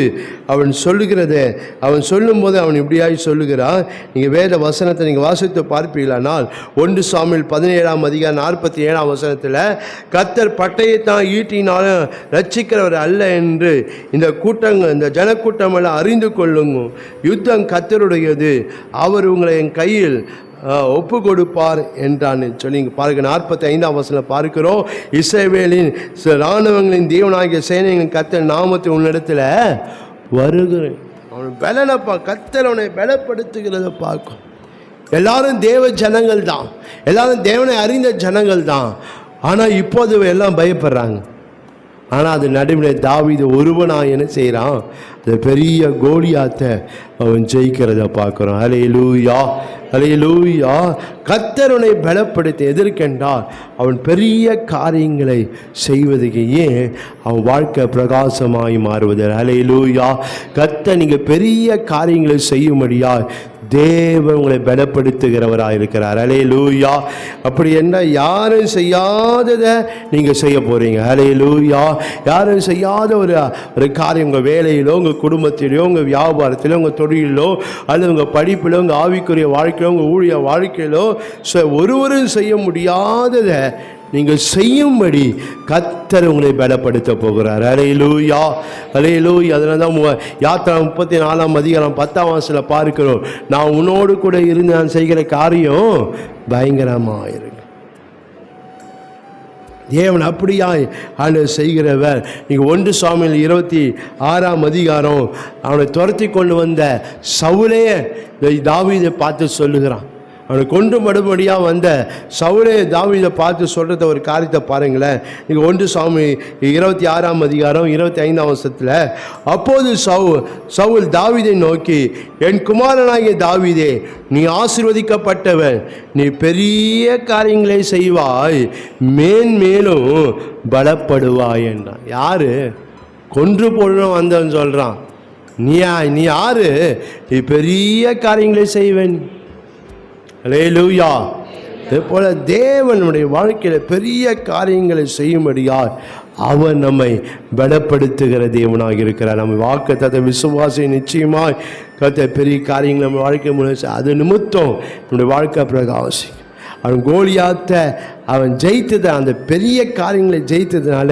[SPEAKER 1] அவன் இப்படியாய் சொல்லுகிறான். நீங்கள் வேத வசனத்தை நீங்கள் வாசித்து பார்ப்பீங்களானால் 1 சாமுவேல் 17ஆம் அதிகாரம் 47ஆம் வசனத்தில் கர்த்தர் பட்டயத்தான் ஈட்டினாலும் ரட்சிக்கிறவர் அல்ல என்று இந்த ஜனக்கூட்டமெல்லாம் அறிந்து கொள்ளுங்க. யுத்தம் கர்த்தருடையது, அவர் உங்களை என் கையில் ஒப்பு கொடுப்பார் என்றான் சொல்லி இங்கே பாருங்க. 45ஆம் வசனம் பார்க்கிறோம். இஸ்ரவேலின் இராணுவங்களின் தேவனாகிய சேனைகளின் கர்த்தர் நாமத்தை உன்னிடத்தில் வருகிறேன். அவன் பலனப்பா, கர்த்தர் அவனை பலப்படுத்துகிறத பார்க்கும். எல்லாரும் தேவ ஜனங்கள் தான், எல்லாரும் தேவனை அறிந்த ஜனங்கள் தான். ஆனால் இப்போது எல்லாம் பயப்படுறாங்க. ஆனால் அது நடுவில் தாவீது ஒருவனாக என்ன செய்கிறான், அந்த பெரிய கோலியாத்தை அவன் ஜெயிக்கிறத பார்க்குறான். அல்லேலூயா, அல்லேலூயா. கர்த்தர் அவனை பலப்படுத்தி எதற்கென்றால் அவன் பெரிய காரியங்களை செய்வதுக்கு, ஏன் அவன் வாழ்க்கை பிரகாசமாய் மாறுவது. அல்லேலூயா. கர்த்தர் நீங்கள் பெரிய காரியங்களை செய்யும்படியா தேவன் உங்களை பலப்படுத்துகிறவராக இருக்கிறார். அல்லேலூயா. அப்படி என்ன, யாரும் செய்யாததை நீங்கள் செய்ய போகிறீங்க. அல்லேலூயா. யாரும் செய்யாத ஒரு காரியம் உங்கள் வேலையிலோ, உங்கள் குடும்பத்திலோ, உங்கள் வியாபாரத்திலோ, உங்கள் தொழிலோ, அல்லது உங்கள் படிப்பிலோ, உங்கள் ஆவிக்குரிய வாழ்க்கையிலோ, உங்கள் ஊழிய வாழ்க்கையிலோ ஒருவரும் செய்ய முடியாததை நீங்கள் செய்யும்படி கர்த்தர் உங்களை பலப்படுத்த போகிறார். அல்லேலூயா, அல்லேலூயா. அதனால தான் யாத்திரா 34ஆம் அதிகாரம் 10ஆம் வசனத்தில் பார்க்கிறோம், நான் உன்னோடு கூட இருந்து நான் செய்கிற காரியம் பயங்கரமாக இருக்கு. தேவன் அப்படியாய் ஆண்டவர் செய்கிறவர். நீங்கள் 1 சாமுவேல் 26ஆம் அதிகாரம் அவனை துரத்தி கொண்டு வந்த சவுலே தாவீதை பார்த்து சொல்லுகிறான். அவனை கொண்டு மறுபடியாக வந்த சவுலே தாவீதை பார்த்து சொல்கிறத ஒரு காரியத்தை பாருங்களேன். நீங்கள் 1 சாமுவேல் 26ஆம் அதிகாரம் 25ஆம் வசனத்தில், அப்போது சவுல் தாவீதை நோக்கி, என் குமாரனாகிய தாவீதே, நீ ஆசீர்வதிக்கப்பட்டவன், நீ பெரிய காரியங்களை செய்வாய், மேன்மேலும் பலப்படுவாய் என்றான். யாரு? கொன்று போடணும் வந்தவன் சொல்கிறான். நீ யாரு? நீ பெரிய காரியங்களை செய்வேன். அல்லேலூயா. இதே போல தேவனுடைய வாழ்க்கையில் பெரிய காரியங்களை செய்யும்படியால் அவர் நம்மை பலப்படுத்துகிற தேவனாக இருக்கிறார். நம்ம வாக்குத்தத்த விசுவாசி நிச்சயமாய் கர்த்தர் பெரிய காரியங்கள் நம்ம வாழ்க்கை மூலம் அது நிமித்தம் நம்முடைய வாழ்க்கை பிரகாசி. அவன் கோலியாத்தை அவன் ஜெயித்தது, அந்த பெரிய காரியங்களை ஜெயித்ததுனால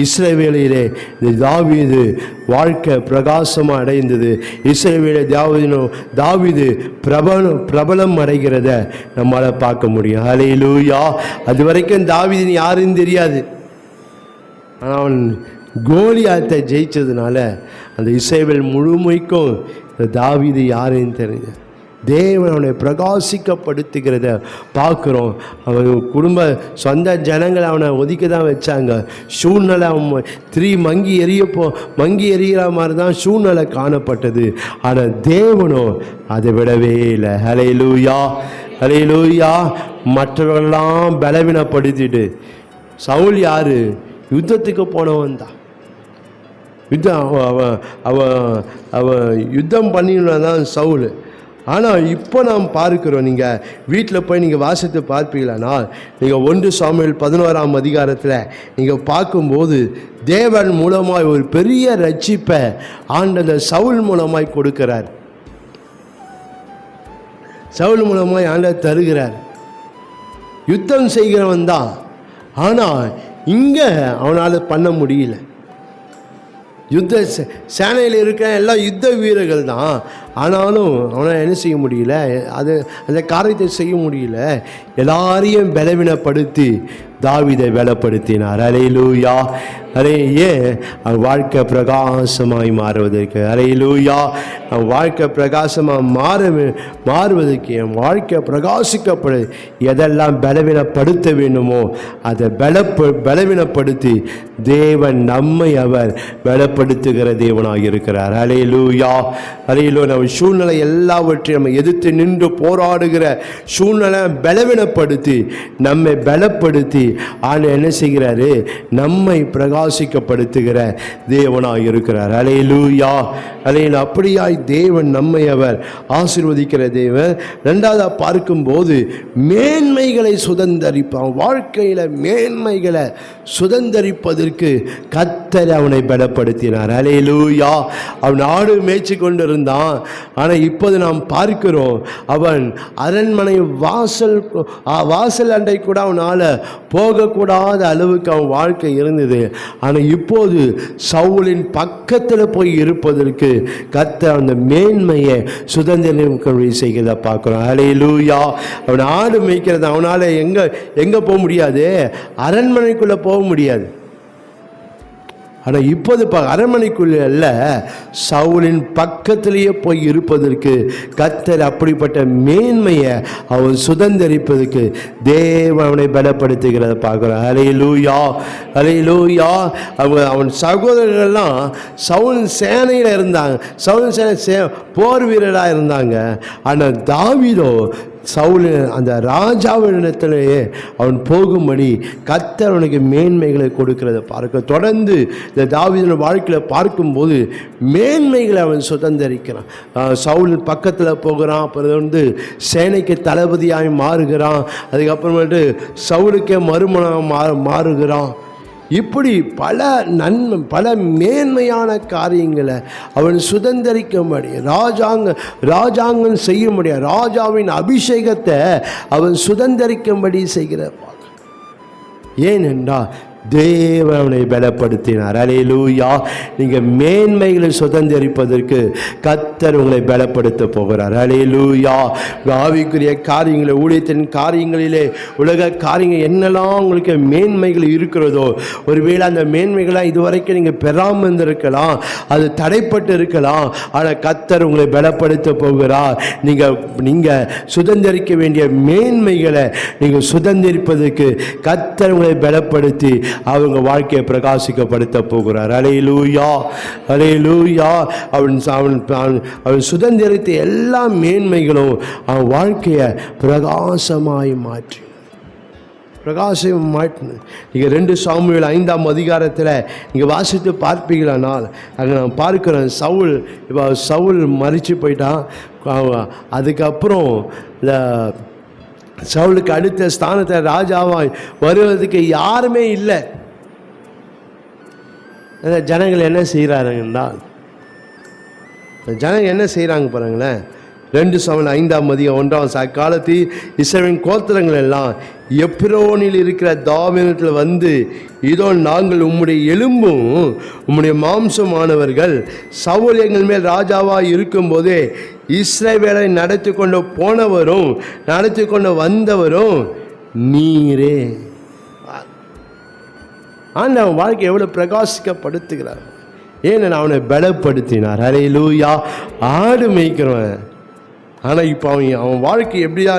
[SPEAKER 1] இஸ்ரவேலிலே இந்த தாவீது வாழ்க்கை பிரகாசமாக அடைந்தது. இஸ்ரவேலை தாவீது பிரபலம் அடைகிறத நம்மளால் பார்க்க முடியும். அல்லேலூயா. அது வரைக்கும் தாவீது யாருன்னு தெரியாது. ஆனால் அவன் கோலியாத்தை ஜெயித்ததுனால அந்த இஸ்ரவேல் முழுமைக்கும் தாவீது யாருன்னு தெரிஞ்சு தேவன் அவனை பிரகாசிக்கப்படுத்துகிறத பார்க்குறோம். அவன் குடும்ப சொந்த ஜனங்களை அவனை ஒதுக்கி தான் வச்சாங்க. சூழ்நிலை அவன் மங்கி எரிகிற மாதிரி தான் சூழ்நிலை காணப்பட்டது. ஆனால் தேவனோ அதை விடவே இல்லை. அல்லேலூயா, அல்லேலூயா. மற்றவர்களெல்லாம் பலவீனப்படுத்திட்டு, சவுல் யாரு? யுத்தத்துக்கு போனவன் தான். அவன் யுத்தம் பண்ணினா தான் சவுல். ஆனால் இப்போ நாம் பார்க்கிறோம், நீங்கள் வீட்டில் போய் நீங்கள் வாசித்து பார்ப்பீங்களானா, நீங்கள் 1 சாமுவேல் 11ஆம் அதிகாரத்தில் நீங்கள் பார்க்கும்போது தேவன் மூலமாய் ஒரு பெரிய ரட்சிப்பை ஆண்டவர் சவுல் மூலமாய் கொடுக்கிறார். சவுல் மூலமாய் ஆண்டவர் தருகிறார். யுத்தம் செய்கிறவன் தான், ஆனால் இங்கே அவனால் பண்ண முடியல. யுத்த சேனையில் இருக்க எல்லாம் யுத்த வீரர்கள் தான், ஆனாலும் அவனால் என்ன செய்ய முடியல, அந்த காரியத்தை செய்ய முடியல. எல்லாரையும் பலவீனப்படுத்தி தாவீதை பலப்படுத்தினார். அல்லேலூயா. ஏன் வாழ்க்கை பிரகாசமாய் மாறுவதற்கு. அல்லேலூயா. வாழ்க்கை பிரகாசமாக மாறுவதற்கு, என் வாழ்க்கை பிரகாசிக்கப்படு எதெல்லாம் பலவீனப்படுத்த வேண்டுமோ அதை பலவீனப்படுத்தி தேவன் நம்மை அவர் பலப்படுத்துகிற தேவனாக இருக்கிறார். அல்லேலூயா. அல்லேலூயா. நம்ம சூழ்நிலை எல்லாவற்றையும் நம்ம எதிர்த்து நின்று போராடுகிற சூழ்நிலை பலவீனப்படுத்தி நம்மை பலப்படுத்தி ஆண்டவர் என்ன செய்கிறாரு? நம்மை பிரகாசிக்கப்படுத்துகிற தேவனாய் இருக்கிறார். அல்லேலூயா, அல்லேலூயா. அப்படியாய் தேவன் நம்மை அவர் ஆசீர்வதிக்கிற தேவன். ரெண்டாவதா பார்க்கும்போது மேன்மைகளை சுதந்தரிப்பான். வாழ்க்கையில் மேன்மைகளை சுதந்தரிப்பதற்கு கர்த்தர் அவனை பலப்படுத்தினார். அல்லேலூயா. அவன் ஆடு மேய்ச்சி கொண்டிருந்தான். ஆனால் இப்போது நாம் பார்க்கிறோம், அவன் அரண்மனை வாசல் அண்டை கூட அவனால் போகக்கூடாத அளவுக்கு அவன் வாழ்க்கை இருந்தது. ஆனால் இப்போது சவுலின் பக்கத்தில் போய் இருப்பதற்கு கர்த்தர் அந்த மேன்மையை சுதந்திரம் செய்கிறத பார்க்குறோம். அல்லேலூயா. அவன் ஆடு மேய்க்கிறது அவனால் எங்கே போக முடியாது? அரண்மனைக்குள்ளே போக முடியாது. ஆனால் இப்போது அரண்மனைக்குள்ளே அல்ல, சவுலின் பக்கத்திலேயே போய் இருப்பதற்கு கர்த்தர் அப்படிப்பட்ட மேன்மையை அவன் சுதந்திரிப்பதற்கு தேவன் அவனை பலப்படுத்துகிறத பார்க்குறான். அல்லேலூயா, அல்லேலூயா. அவன் சகோதரர்கள்லாம் சவுல் சேனையில் இருந்தாங்க. சவுல் சேனை போர் வீரராக இருந்தாங்க. ஆனால் தாவீதோ சவுல் அந்த ராஜாவிடத்திலேயே அவன் போகும்படி கர்த்தர் அவனுக்கு மேன்மைகளை கொடுக்கிறத பார்க்க தொடர்ந்து இந்த தாவீது வாழ்க்கையில் பார்க்கும்போது மேன்மைகளை அவன் சுதந்திரிக்கிறான். சவுல் பக்கத்தில் போகிறான். அப்புறம் சேனைக்கு தளபதியாய் மாறுகிறான். அதுக்கப்புறமேட்டு சவுலுக்கே மறுமணம் மாறுகிறான். இப்படி பல மேன்மையான காரியங்களை அவன் சுதந்திரிக்கும்படி ராஜாங்கம் செய்ய முடியாது. ராஜாவின் அபிஷேகத்தை அவன் சுதந்திரிக்கும்படி செய்கிற. ஏனென்றால் தேவனை பலப்படுத்தினார். அல்லேலூயா. நீங்கள் மேன்மைகளை சுதந்திரிப்பதற்கு கர்த்தர் உங்களை பலப்படுத்த போகிறார். அல்லேலூயா. ஆவிக்குரிய காரியங்களை, ஊழியத்தின் காரியங்களிலே, உலக காரியங்கள் என்னெல்லாம் உங்களுக்கு மேன்மைகள் இருக்கிறதோ, ஒருவேளை அந்த மேன்மைகளாக இதுவரைக்கும் நீங்கள் பெறாமல் இருந்திருக்கலாம், அது தடைப்பட்டு இருக்கலாம். ஆனால் கர்த்தர் உங்களை பலப்படுத்த போகிறார். நீங்கள் சுதந்திரிக்க வேண்டிய மேன்மைகளை நீங்கள் சுதந்திரிப்பதற்கு கர்த்தர் உங்களை பலப்படுத்தி அவங்க வாழ்க்கையை பிரகாசிக்கப்படுத்த போகிறார். அல்லேலூயா, அல்லேலூயா. அவன் சுதந்திரித்த எல்லா மேன்மைகளும் அவன் வாழ்க்கையை பிரகாசமாய் மாற்றி நீங்கள் 2 சாமுவேல் 5ஆம் அதிகாரத்தில் நீங்கள் வாசித்து பார்ப்பீங்களானால் அங்கே நான் பார்க்குறேன், சவுல் மரித்து போயிட்டான். அதுக்கப்புறம் இந்த சவுலுக்கு அடுத்த ஸ்தானத்தில் ராஜாவாய் வருவதற்கு யாருமே இல்லை. ஜனங்கள் என்ன செய்கிறாருங்கன்னா, ஜனங்கள் என்ன செய்கிறாங்க பாருங்களேன். 2 சாமுவேல் 5ஆம் அதிகாரம் 1ஆம் அக்காலத்தில் இஸ்ரவேலின் கோத்திரங்கள் எல்லாம் எப்ரோனில் இருக்கிற தாவீதில் வந்து, இதோ நாங்கள் உம்முடைய எலும்பும் உம்முடைய மாம்சமானவர்கள், சவுல் எங்கள் மேல் ராஜாவாக இருக்கும்போதே இஸ்ரவேலை நடத்தி கொண்டு போனவரும் நடத்தி கொண்டு வந்தவரும் நீரே. அவன் வாழ்க்கை எவ்வளோ பிரகாசிக்கப்படுத்துகிறார். ஏன்னு அவனை பலப்படுத்தினார். அல்லேலூயா. ஆடு மேய்க்கிறவன். ஆனால் இப்போ அவன் வாழ்க்கை எப்படியா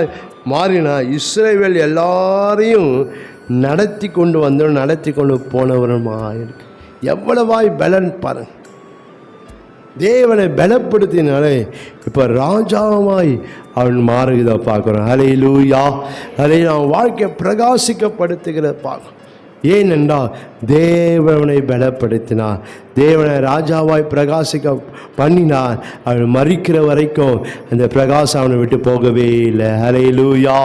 [SPEAKER 1] மாறினா, இஸ்ரவேல் எல்லாரையும் நடத்தி கொண்டு வந்தவன் நடத்தி கொண்டு போனவருமா இருக்கு. எவ்வளவாய் பலன் பாருங்க. தேவனை பலப்படுத்தினாலே இப்போ ராஜாவாய் அவன் மாறுகிறத பார்க்குறான். அல்லேலூயா, அல்லேலூயா. அவன் வாழ்க்கையை பிரகாசிக்கப்படுத்துகிறத பார்க்கணும். ஏனென்றால் தேவனை பலப்படுத்தினார், தேவனை ராஜாவாய் பிரகாசிக்க பண்ணினார். அவன் மரிக்கிற வரைக்கும் அந்த பிரகாசம் அவனை விட்டு போகவே இல்லை. அல்லேலூயா,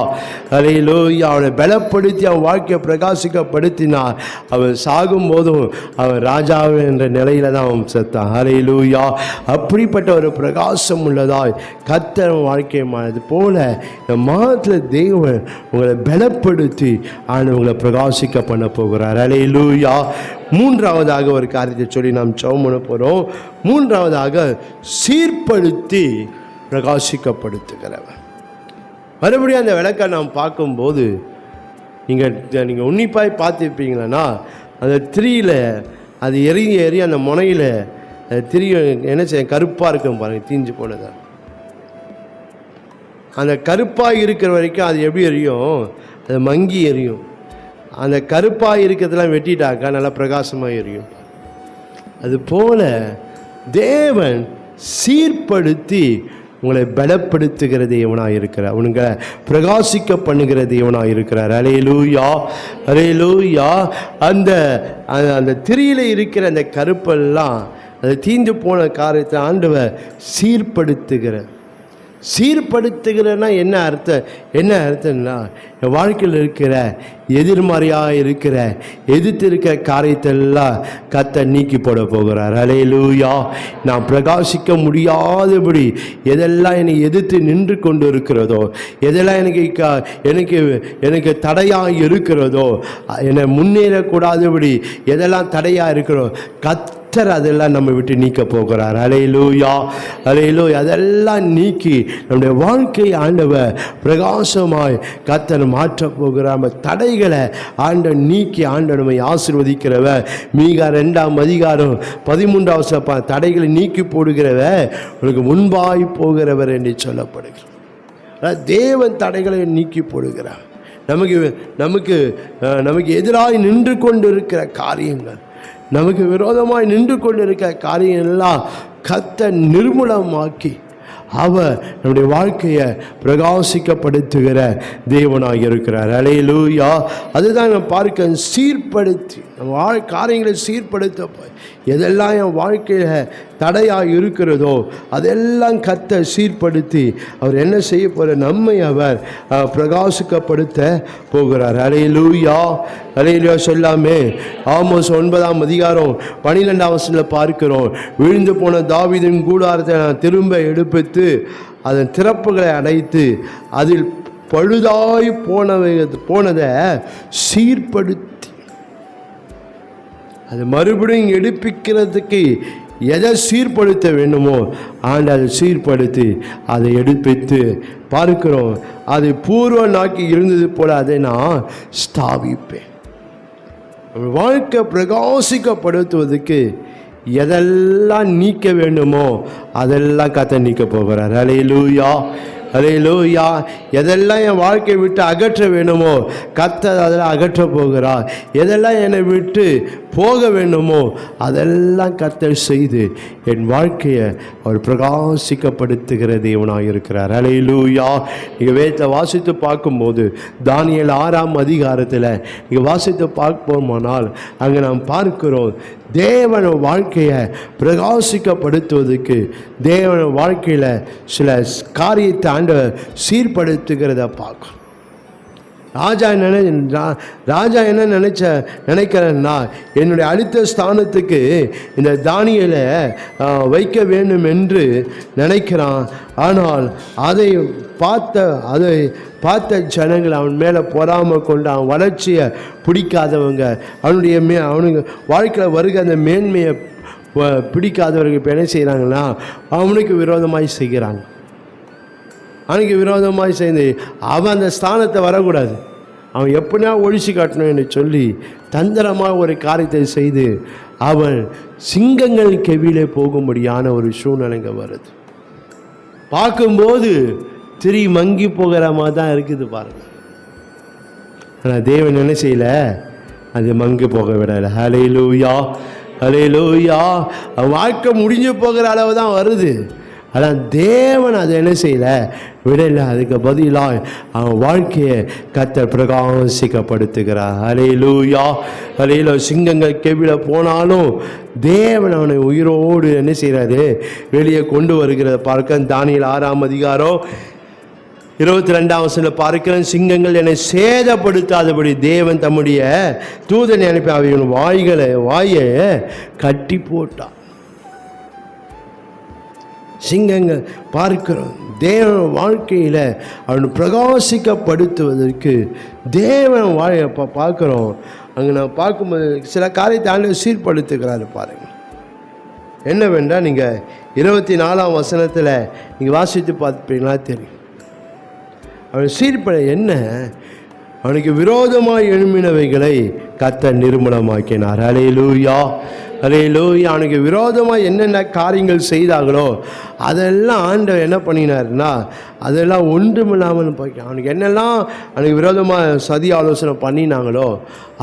[SPEAKER 1] அல்லேலூயா. அவனை பலப்படுத்தி அவன் வாழ்க்கையை பிரகாசிக்கப்படுத்தினார். அவன் சாகும்போதும் அவன் ராஜாவு என்ற நிலையில தான் அவன் செத்தான். அல்லேலூயா. அப்படிப்பட்ட ஒரு பிரகாசம் உள்ளதாய் கர்த்தர் வாழ்க்கையை மாறது போல இந்த மாதத்தில் தேவன் உங்களை பலப்படுத்தி உங்களை பிரகாசிக்க பண்ண போகிறார். அல்லேலூயா. மூன்றாவதாக ஒரு காரியத்தை சொல்லி நாம் ஜெபம் பண்ண போகிறோம். மூன்றாவதாக சீர்படுத்தி பிரகாசிக்கப்படுத்துகிறவன். மறுபடியும் அந்த விளக்கை நாம் பார்க்கும்போது நீங்கள் உன்னிப்பாய் பார்த்துருப்பீங்களா, அந்த திரியில் அது எரி அந்த முனையில் திரி என்ன செய்ய கருப்பாக இருக்கும் பாருங்கள், தீஞ்சு போனது. அந்த கருப்பாக இருக்கிற வரைக்கும் அது எப்படி எரியும்? அது மங்கி எரியும். அந்த கருப்பாக இருக்கிறதெல்லாம் வெட்டிட்டாக்கா நல்லா பிரகாசமாக எரியும். அதுபோல தேவன் சீர்படுத்தி உங்களை பலப்படுத்துகிற தேவனாக இருக்கிறார். உங்களை பிரகாசிக்க பண்ணுகிற தேவனாக இருக்கிறார். அல்லேலூயா, அல்லேலூயா. அந்த அந்த திரியில் இருக்கிற அந்த கருப்பெல்லாம், அது தீந்து போன காரியத்தை ஆண்டவர் சீர்படுத்துகிறன்னா என்ன அர்த்தம்னா, என் வாழ்க்கையில் இருக்கிற எதிர்மறையாக இருக்கிற எதிர்த்து இருக்கிற காரியத்தெல்லாம் கர்த்தர் நீக்கி போட போகிறார். அல்லேலூயா. நான் பிரகாசிக்க முடியாதபடி எதெல்லாம் என்னை எதிர்த்து நின்று கொண்டு இருக்கிறதோ, எதெல்லாம் எனக்கு தடையாக இருக்கிறதோ, என்னை முன்னேறக்கூடாதபடி எதெல்லாம் தடையாக இருக்கிறதோ, கர்த்தர் அதெல்லாம் நம்ம விட்டு நீக்க போகிறார். அல்லேலூயா, அல்லேலூயா. அதெல்லாம் நீக்கி நம்முடைய வாழ்க்கை ஆண்டவர் பிரகாசமாய் கர்த்தர் மாற்ற போகிறார். தடைகளை ஆண்டவர் நீக்கி ஆண்டவர் நம்மை ஆசீர்வதிக்கிறவர். மீகா 2:13 தடைகளை நீக்கி போடுகிறவர் உனக்கு முன்பாய் போகிறவர் என்று சொல்லப்படுகிறார். தேவன் தடைகளை நீக்கி போடுகிறார். நமக்கு எதிராக நின்று கொண்டு இருக்கிற காரியங்கள், நமக்கு விரோதமாய் நின்று கொண்டிருக்கிற காரியம் எல்லாம் கர்த்தர் நிர்மூலமாக்கி அவர் நம்முடைய வாழ்க்கையை பிரகாசிக்கப்படுத்துகிற தேவனாக இருக்கிறார். அல்லேலூயா. அதுதான் நம்ம பார்க்க சீர்படுத்தி நம்ம காரியங்களை சீர்படுத்த, எதெல்லாம் என் வாழ்க்கையில் தடையாக இருக்கிறதோ அதெல்லாம் கர்த்தர் சீர்படுத்தி அவர் என்ன செய்ய போகிற நம்மை அவர் பிரகாசிக்கப்படுத்த போகிறார். அல்லேலூயா, அல்லேலூயா. சொல்லாமே ஆமோஸ் 9:12 பார்க்கிறோம். விழுந்து போன தாவீதின் கூடாரத்தை நான் திரும்ப எடுப்பித்து அதன் திறப்புகளை அடைத்து அதில் பழுதாய் போனதை சீர்படுத்தி அது மறுபடியும் எடுப்பிக்கிறதுக்கு எதை சீர்படுத்த வேண்டுமோ அதை சீர்படுத்தி அதை எடுப்பித்து பார்க்கிறோம். அது பூர்வ நாக்கி இருந்தது போல அதை நான் ஸ்தாபிப்பேன். வாழ்க்கை பிரகாசிக்கப்படுத்துவதற்கு எதெல்லாம் நீக்க வேண்டுமோ அதெல்லாம் கர்த்தர் நீக்க போகிறார். அல்லேலூயா, அல்லேலூயா. எதெல்லாம் என் வாழ்க்கையை விட்டு அகற்ற வேண்டுமோ கர்த்தர் அதெல்லாம் அகற்ற போகிறார். எதெல்லாம் என்னை விட்டு போக வேண்டுமோ அதெல்லாம் கர்த்தர் செய்து என் வாழ்க்கையை அவர் பிரகாசிக்கப்படுத்துகிற தேவனாக இருக்கிறார். அல்லேலூயா. நீங்கள் வேதத்தை வாசித்து பார்க்கும்போது தானியேல் 6 நீங்கள் வாசித்து பார்ப்போமானால் அங்கே நாம் பார்க்கிறோம், தேவன் வாழ்க்கையை பிரகாசிக்கப்படுத்துவதற்கு தேவன் வாழ்க்கையில் சில காரியத்தை ஆண்டவர் சீர்படுத்துகிறத பார்க்கணும். ராஜா என்ன நினைக்கிறேன்னா, என்னுடைய அடுத்த ஸ்தானத்துக்கு இந்த தானியேலை வைக்க வேண்டும் என்று நினைக்கிறான். ஆனால் அதை பார்த்த ஜனங்கள் அவன் மேலே பொறாமல் கொண்டு அவன் வளர்ச்சியை பிடிக்காதவங்க, அவனுக்கு வாழ்க்கையில் வருகிற அந்த மேன்மையை பிடிக்காதவர்கள் இப்போ என்ன செய்கிறாங்கன்னா அவனுக்கு விரோதமாய் செய்கிறாங்க. அவனுக்கு விரோதமாய் செய்து அவன் அந்த ஸ்தானத்தை வரக்கூடாது, அவன் எப்படினா ஒழிச்சு காட்டணும் என்று சொல்லி தந்திரமாக ஒரு காரியத்தை செய்து அவன் சிங்கங்கள் கெவிலே போகும்படியான ஒரு சூழ்நிலைங்க வருது. பார்க்கும்போது திரி மங்கி போகிற மாதிரி தான் இருக்குது பாருங்க. ஆனால் தேவன் என்ன செய்யலை, அது மங்கி போக விடலை. அல்லேலூயா, அல்லேலூயா. வாழ்க்கை முடிஞ்சு போகிற அளவு தான் வருது. ஆனால் தேவன் அதை என்ன செய்யலை, விடலை. அதுக்கு பதிலாக அவன் வாழ்க்கையை கர்த்தர் பிரகாசிக்கப்படுத்துகிறார். அல்லேலூயா, அல்லேலூயா. சிங்கங்கள் கெவில போனாலும் தேவன் அவனை உயிரோடு என்ன செய்கிறாரு, வெளியே கொண்டு வருகிறத பார்க்க தானியேல் 6:22 பார்க்கிறேன். சிங்கங்கள் என்னை சேதப்படுத்தாதபடி தேவன் தம்முடைய தூதனை அனுப்பி அவையின் வாயை கட்டி போட்டான். சிங்கங்கள் பார்க்கிறோம், தேவன் வாழ்க்கையில் அவனை பிரகாசிக்கப்படுத்துவதற்கு தேவன் வாயை பார்க்குறோம். அங்கே நான் பார்க்கும்போது சில காரியத்தை ஆண்டவர் சீர்படுத்துகிறாரு பாருங்கள். என்னவென்றால் நீங்கள் 24 நீங்கள் வாசித்து பார்ப்பீங்களா தெரியும். அவன் சீர்பட என்ன, அவனுக்கு விரோதமாக எழும்பினவைகளை கர்த்தர் நிர்மூலமாக்கினார். அல்லேலூயா, அல்லேலூயா. அவனுக்கு விரோதமாக என்னென்ன காரியங்கள் செய்தாங்களோ அதெல்லாம் ஆண்டவர் என்ன பண்ணினார்னா அதெல்லாம் ஒன்றுமில்லாமல் அவனுக்கு என்னெல்லாம் அவனுக்கு விரோதமாக சதி ஆலோசனை பண்ணினாங்களோ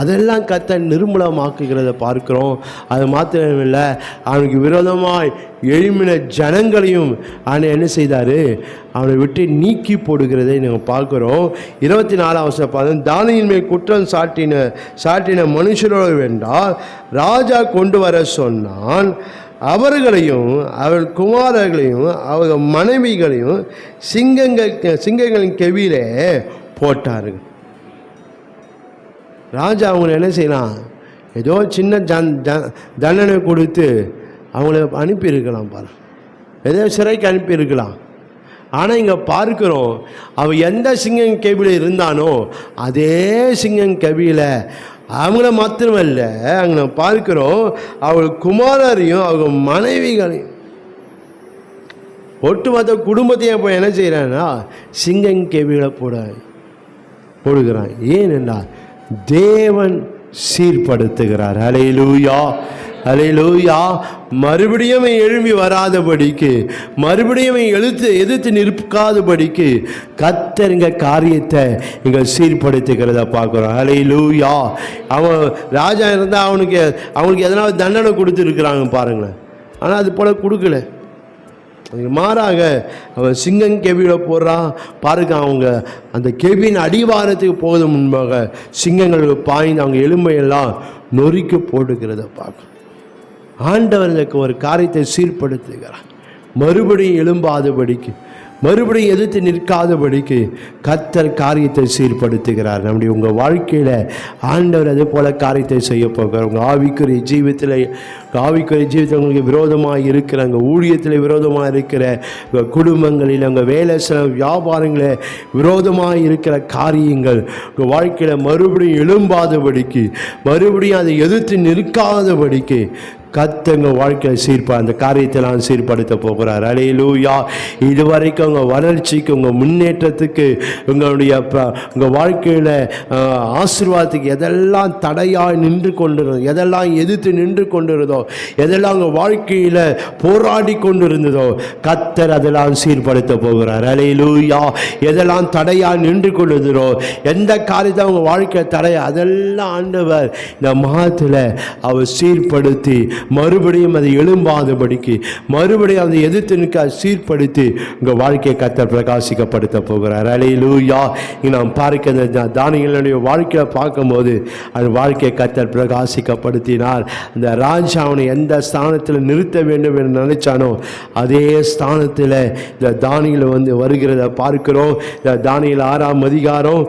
[SPEAKER 1] அதெல்லாம் கர்த்தர் நிர்மூலமாக்குகிறத பார்க்குறோம். அது மாத்திரமில்லை, அவனுக்கு விரோதமாய் எழுமின ஜனங்களையும் ஆனால் என்ன செய்தார், அவனை விட்டு நீக்கி போடுகிறதை நாங்கள் பார்க்குறோம். 24ஆம் வசனம், தானியேலின் மேல் குற்றம் சாட்டின மனுஷரோடு வென்றால் ராஜா கொண்டு வர சொன்னான். அவர்களையும் அவள் குமாரர்களையும் அவர்கள் மனைவிகளையும் சிங்கங்களின் கெவியிலே போட்டார்கள். ராஜா அவங்களை என்ன செய்யலாம், ஏதோ சின்ன தண்டனை கொடுத்து அவங்கள அனுப்பியிருக்கலாம், பாரு, ஏதோ சிறைக்கு அனுப்பியிருக்கலாம். ஆனால் இங்கே பார்க்குறோம், அவன் எந்த சிங்கம் கெவியில் இருந்தானோ அதே சிங்கம் கெவியில் அவங்கள மாத்திரமல்ல, அங்கே பார்க்கிறோம் அவள் குமாரரையும் அவங்க மனைவிகளையும் ஒட்டுமொத்த குடும்பத்தையும் போய் என்ன செய்கிறான்னா சிங்கம் கேவிகளை போடுகிறான். ஏனென்றால் தேவன் சீர்படுத்துகிறார். ஹல்லேலூயா, ஹல்லேலூயா. மறுபடியும் எழும்பி வராதபடிக்கு, மறுபடியும் எதிர்த்து நிற்காதபடிக்கு கர்த்தர் இங்க காரியத்தை இங்க சீர்படுத்துகிறத பார்க்குறோம். ஹல்லேலூயா. அவன் ராஜா இருந்தால் அவனுக்கு எதனாவது தண்டனை கொடுத்துருக்குறாங்க பாருங்களேன். ஆனால் அது போல கொடுக்கல. மாறாக அவன் சிங்கம் கெவியில் போடுறான் பாருங்க. அவங்க அந்த கெவியின் அடிவாரத்துக்கு போகுது முன்பாக சிங்கங்களுக்கு பாய்ந்து அவங்க எலும்பையெல்லாம் நொறுக்கி போடுகிறத பார்க்க ஆண்டவர்களுக்கு ஒரு காரியத்தை சீர்படுத்துகிறார். மறுபடியும் எழும்பாதபடிக்கு, மறுபடியும் எதிர்த்து நிற்காதபடிக்கு கர்த்தர் காரியத்தை சீர்படுத்துகிறார். நம்முடைய உங்கள் வாழ்க்கையில் ஆண்டவர் அதே போல் காரியத்தை செய்ய போகிறார். உங்கள் ஆவிக்குரிய ஜீவிதத்தில் உங்களுக்கு விரோதமாக இருக்கிற, உங்கள் ஊழியத்தில் விரோதமாக இருக்கிற, உங்கள் குடும்பங்களில், உங்கள் வேலை வியாபாரங்களில் விரோதமாக இருக்கிற காரியங்கள் உங்கள் வாழ்க்கையில் மறுபடியும் எழும்பாதபடிக்கு, மறுபடியும் அதை எதிர்த்து நிற்காதபடிக்கு கர்த்தங்க வாழ்க்கையை அந்த காரியத்தை நான் சீர்படுத்த போகிறார். ஹல்லேலூயா. இதுவரைக்கும் உங்கள் வளர்ச்சிக்கு, உங்கள் முன்னேற்றத்துக்கு, உங்கள் வாழ்க்கையில் ஆசீர்வாதத்துக்கு எதெல்லாம் தடையாக நின்று கொண்டிருந்தோ, எதெல்லாம் எதிர்த்து நின்று கொண்டிருந்தோ, எதெல்லாம் உங்கள் வாழ்க்கையில் போராடி கொண்டிருந்ததோ கர்த்தர் அதெல்லாம் சீர்படுத்த போகிறார். ஹல்லேலூயா. எதெல்லாம் தடையாக நின்று கொண்டிருந்ததோ, எந்த காரியத்தை உங்கள் வாழ்க்கை தடை, அதெல்லாம் ஆண்டவர் இந்த மாதத்தில் அவர் சீர்படுத்தி மறுபடியும் அதை எழும்பாதபடிக்கு, மறுபடியும் அதை எதிர்த்து நிற்க சீர்படுத்தி உங்கள் வாழ்க்கையை கர்த்தர் பிரகாசிக்கப்படுத்த போகிறார். ஹல்லேலூயா. நாம் பார்க்கிற தானியேலுடைய வாழ்க்கையை பார்க்கும்போது அந்த வாழ்க்கையை கர்த்தர் பிரகாசிக்கப்படுத்தினார். அந்த ராஜா அவனை எந்த ஸ்தானத்தில் நிறுத்த வேண்டும் என்று நினைச்சானோ அதே ஸ்தானத்தில் இந்த தானியேல் வருகிறத பார்க்கிறோம். இந்த தானியேல் 6ஆம் அதிகாரம்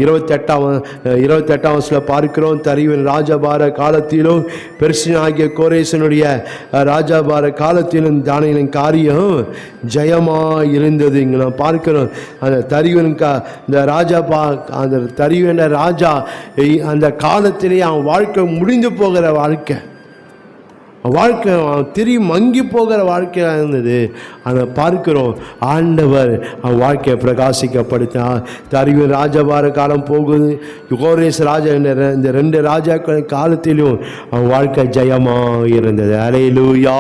[SPEAKER 1] 28ஆம் பார்க்கிறோம். தரிவின் ராஜபார காலத்திலும் பெர்சியனாகிய கோரேசனுடைய ராஜாபார காலத்திலும் தானியேலின் காரியம் ஜெயமாக இருந்தது. இங்கே நான் பார்க்கிறோம். அந்த தரிவன் இந்த அந்த தரிவன ராஜா அந்த காலத்திலேயே அவன் வாழ்க்கை முடிந்து போகிற வாழ்க்கை திரும்பி மங்கி போகிற வாழ்க்கையாக இருந்தது. அதை பார்க்கிறோம். ஆண்டவர் அவன் வாழ்க்கையை பிரகாசிக்கப்படுத்தினார். தரிவின் ராஜபார காலம் போகுது. கோரேஸ் ராஜா இந்த 2 ராஜாக்கள் காலத்திலும் அவன் வாழ்க்கை ஜெயமாக இருந்தது. ஹல்லேலூயா.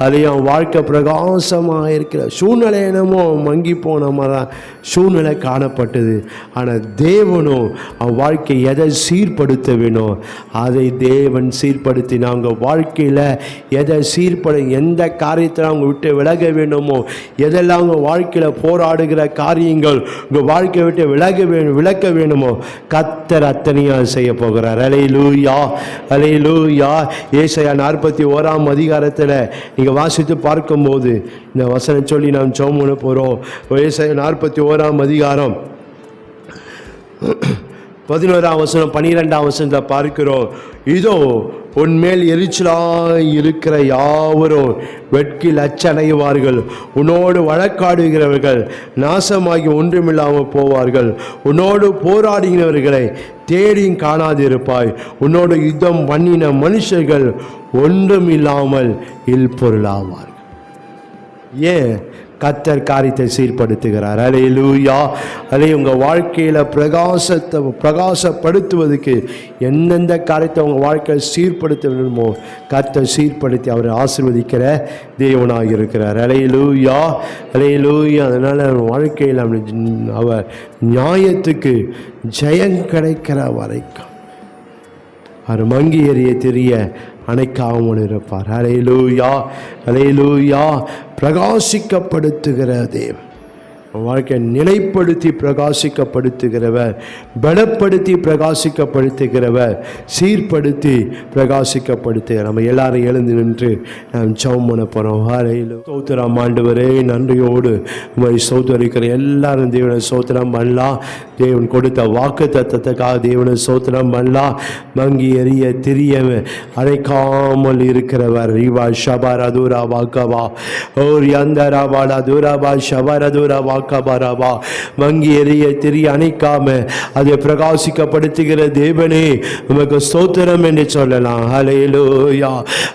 [SPEAKER 1] அதையும் அவன் வாழ்க்கை பிரகாசமாக இருக்கிற சூழ்நிலை என்னமோ மங்கி போன மாதிரி சூழ்நிலை காணப்பட்டது. ஆனால் தேவனும் அவன் வாழ்க்கை எதை சீர்படுத்த வேணும் அதை தேவன் சீர்படுத்தினா. அவங்க வாழ்க்கையில் எதை எந்த காரியத்தில் அவங்க விட்டு விலக வேண்டுமோ, எதெல்லாம் அவங்க வாழ்க்கையில் போராடுகிற காரியங்கள் உங்கள் வாழ்க்கையை விட்டு விலக்க வேணுமோ கர்த்தர் அத்தனையாக செய்ய போகிறார். ஹல்லேலூயா, ஹல்லேலூயா. ஏசாயா 41ஆம் அதிகாரத்தில் நீங்கள் வாசித்து பார்க்கும்போது இந்த வசனம் சொல்லி நாம் ஜெபம் பண்ண போகிறோம். ஏசாயா 41ஆம் அதிகாரம் 11ஆம் வசனம் 12ஆம் வசனத்தை பார்க்கிறோம். இதோ உன்மேல் எரிச்சலாய் இருக்கிற யாவரும் வெட்கில் அச்சடைவார்கள். உன்னோடு வழக்காடுகிறவர்கள் நாசமாகி ஒன்றுமில்லாமல் போவார்கள். உன்னோடு போராடுகிறவர்களை தேடியும் காணாதிருப்பாய். உன்னோடு யுத்தம் பண்ணின மனுஷர்கள் ஒன்றுமில்லாமல் இல்பொருளாவார்கள். ஏன்? கர்த்தர் காரியத்தை சீர்படுத்துகிறார். ஹல்லேலூயா. அதே உங்கள் வாழ்க்கையில் பிரகாசப்படுத்துவதற்கு எந்தெந்த காரியத்தை உங்கள் வாழ்க்கையில் சீர்படுத்த வேண்டுமோ கர்த்தர் சீர்படுத்தி அவரை ஆசீர்வதிக்கிற தேவனாக இருக்கிறார். ஹல்லேலூயா, ஹல்லேலூயா. அதனால் வாழ்க்கையில் அவர் நியாயத்துக்கு ஜெயம் கிடைக்கிற வரைக்கும் அவர் மங்கி எறிய தெரிய அணைக்காமல் இருப்பார். ஹல்லேலூயா, ஹல்லேலூயா. பிரகாசிக்கப்படுத்துகிற தேவன், வாழ்க்கை நிலைப்படுத்தி பிரகாசிக்கப்படுத்துகிறவர், பலப்படுத்தி பிரகாசிக்கப்படுத்துகிறவர், சீர்படுத்தி பிரகாசிக்கப்படுத்துகிற. நம்ம எல்லாரும் எழுந்து நின்று நாம் ஜெபம் பண்ண போகிறோம். ஸ்தோத்திரம் ஆண்டவரே, நன்றியோடு உம்மை ஸ்தோத்திரிக்கிற எல்லாரும் தேவனை ஸ்தோத்திரம் பண்ணலாம். தேவன் கொடுத்த வாக்கு தத்தத்துக்காக தேவனை ஸ்தோத்திரம் பண்ணலாம். மங்கி எறிய திரிய அழைக்காமல் இருக்கிறவர். ரிவா ஷபாரா தூரா வாக்கவா ஓர் யந்தரா பாலா தூராபா ஷபாரா தூரா வாக்கபாராபா. மங்கி எறிய திரிய அணைக்காம அதை பிரகாசிக்கப்படுத்துகிற தேவனே உமக்கு ஸ்தோத்திரம் என்று சொல்லலாம். ஹல்லேலூயா,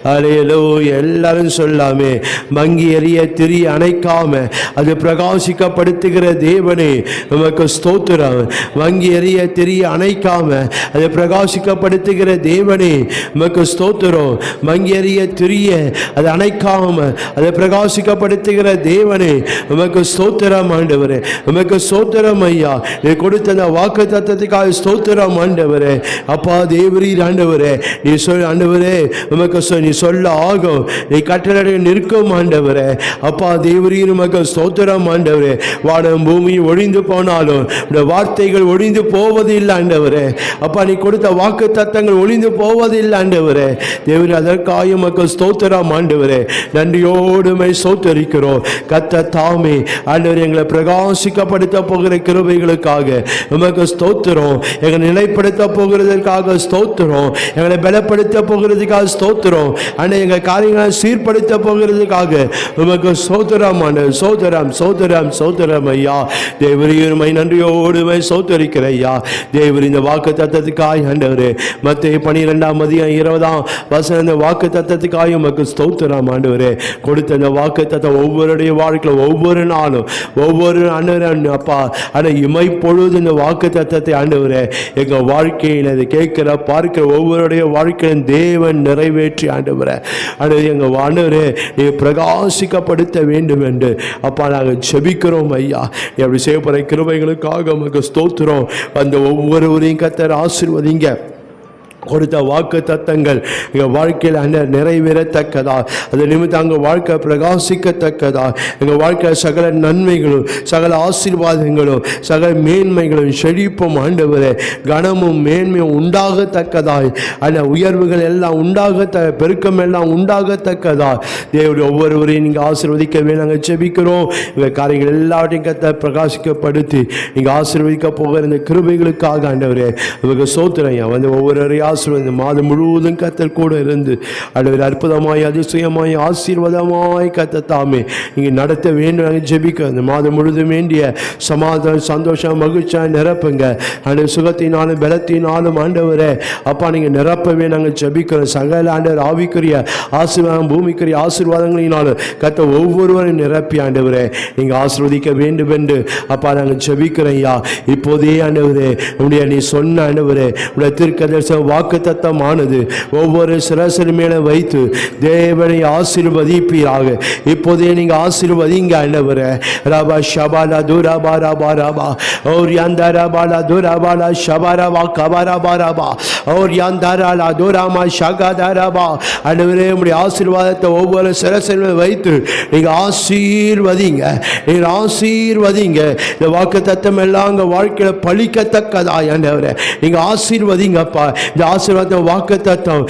[SPEAKER 1] ஹல்லேலூயா. எல்லாரும் சொல்லாமே, மங்கி எறிய திரிய அணைக்காம அது பிரகாசிக்கப்படுத்துகிற தேவனே உமக்கு ஸ்தோத்திரம். வங்கி எறிய திரிய அணைக்காம அதை பிரகாசிக்கப்படுத்துகிற தேவனே உமக்கு ஸ்தோத்திரம். வங்கி எறிய திரிய அதை அணைக்காம அதை பிரகாசிக்கப்படுத்துகிற தேவனே உமக்கு ஸ்தோத்திரம் ஆண்டவரே, உமக்கு ஸ்தோத்திரம் ஐயா. நீ கொடுத்த அந்த வாக்கு தத்தத்துக்காக ஸ்தோத்திரம் ஆண்டவரே. அப்பா தேவரீர் ஆண்டவரே, நீ சொல் ஆண்டவரே, உமக்கு நீ சொல்ல ஆகும், நீ கட்டளை நிற்கும் ஆண்டவரே. அப்பா தேவரீர் உமக்கு ஸ்தோத்திரம் ஆண்டவரே. வானம் பூமி ஒழிந்து போனாலும் வார்த்தைகள் ஒழிந்து போவதில்லை ஆண்டவரே. அப்பா நீ கொடுத்த வாக்கு தத்தங்கள் ஒழிந்து போவதில்லை ஆண்டவரே. தேவரே அதற்காக உமக்கு ஸ்தோத்திரம் ஆண்டவரே. நன்றியோடு உம்மை ஸ்தோத்திரிக்கிறோம். கர்த்தர் தாமே ஆண்டவரே எங்களை பிரகாசிக்கப்படுத்த போகிற கிருபைகளுக்காக உமக்கு ஸ்தோத்திரம். எங்களை நிலைப்படுத்த போகிறதற்காக ஸ்தோத்திரம். எங்களை பலப்படுத்த போகிறதுக்காக ஸ்தோத்திரம். ஆனால் எங்கள் காரியங்களை சீர்படுத்த போகிறதுக்காக உமக்கு ஸ்தோத்திரம் ஆண்டவர். சோதரம் சோதரம் சோதரம் ஐயா. தேவரீருமை நன்றியோடு சோதரிக்கிற ஐயா. தேவர் இந்த வாக்கு தத்தத்துக்காய் ஆண்டவரே, மத்தேயு 12:20 இந்த வாக்கு தத்தத்துக்காய் உமக்கு ஸ்தோத்திரம் ஆண்டவரே. கொடுத்த இந்த வாக்கு தத்தம் ஒவ்வொருடைய வாழ்க்கையில் ஒவ்வொரு நாளும் ஒவ்வொரு ஆண்டவரே அப்பா ஆனால் இமைப்பொழுது இந்த வாக்கு தத்தத்தை ஆண்டவரே எங்கள் வாழ்க்கையில் இதை கேட்கிற பார்க்கிற ஒவ்வொருடைய வாழ்க்கையின் தேவன் நிறைவேற்றி ஆண்டவரே ஆண்டவர் எங்கள் ஆண்டவரே நீ பிரகாசிக்கப்படுத்த வேண்டும் என்று அப்பா நாங்கள் ஜெபிக்கிறோம் ஐயா. எப்படி செய்யப்படுற கிருபைகளுக்காக உமக்கு ஸ்தோத்திரம். அந்த ஒவ்வொருவரையும் கர்த்தர் ஆசீர்வதிங்க. கொடுத்த வாக்கு தத்தங்கள் எங்கள் வாழ்க்கையில் நிறைவேறத்தக்கதா, அது நிமித்தம் அங்கே வாழ்க்கை பிரகாசிக்கத்தக்கதா, எங்கள் வாழ்க்கையில் சகல நன்மைகளும் சகல ஆசீர்வாதங்களும் சகல மேன்மைகளும் செழிப்பும் ஆண்டவரே கனமும் மேன்மையும் உண்டாகத்தக்கதாய் அந்த உயர்வுகள் எல்லாம் பெருக்கம் எல்லாம் உண்டாகத்தக்கதா தேவனுடைய ஒவ்வொருவரையும் நீங்கள் ஆசீர்வதிக்க வேண்டும். நாங்கள் ஜெபிக்கிறோம். எங்கள் காரியங்கள் எல்லாவற்றையும் கர்த்தர் பிரகாசிக்கப்படுத்தி நீங்கள் ஆசீர்வதிக்க போகிற இந்த கிருபைகளுக்காக ஆண்டவரே இவங்க சோத்திரம் வந்து ஒவ்வொருவரையும் இந்த மாதம் முழுவதும் கர்த்தர் கூட இருந்து ஆண்டவரே அற்புதமாய் அதிசயமாய் ஆசீர்வாதமாய் கர்த்தர் தாமே நீங்க நடத்த வேண்டும். ஜெபிக்க இந்த மாதம் முழுதும் வேண்டிய சமாதானம் சந்தோஷம் மகிழ்ச்சியாக நிரப்புங்க. ஆண்டவர் சுகத்தினாலும் பலத்தினாலும் ஆண்டவரே அப்பா நீங்க நிரப்பவே நாங்கள் ஜெபிக்கிறோம். சகல ஆண்டவர் ஆவிக்குரிய ஆசீர்வாதம் பூமிக்குரிய ஆசீர்வாதங்களினாலும் கர்த்தர் ஒவ்வொருவரையும் நிரப்பி ஆண்டவரே நீங்க ஆசீர்வதிக்க வேண்டும் என்று அப்பா நாங்கள் ஜெபிக்கிறோம் ஐயா. இப்போதே ஆண்டவரே உடைய நீ சொன்ன ஆண்டவரே உடைய தீர்க்கதரிசன வாக்கு தத்தமானது ஒவ்வொரு சிரசின் மேல வைத்து தேவனை ஆசீர்வதிப்பீராக. இப்போதே நீங்க ஆசீர்வதிங்க ஆண்டவரே. ரபா ஷபாலா துரபா ரபா ரபா ஓர் யந்தரபாலா துரபாலா ஷபரபா கபரபா ரபா ஓர் யந்தரலா துரமா ஷகதரபா. ஆண்டவரே உம்முடைய ஆசீர்வாதத்தை ஒவ்வொரு சிரசின் மேல் வைத்து நீங்க ஆசீர்வதிங்க, நீங்க ஆசீர்வதிங்க. இந்த வாக்கு தத்தம் எல்லாம் உங்க வாழ்க்கையில பழிக்கத்தக்கதாய் ஆண்டவரே நீங்க ஆசீர்வதிங்கப்பா. இந்த ஆசீர்வாதம் வாக்கு தத்தம்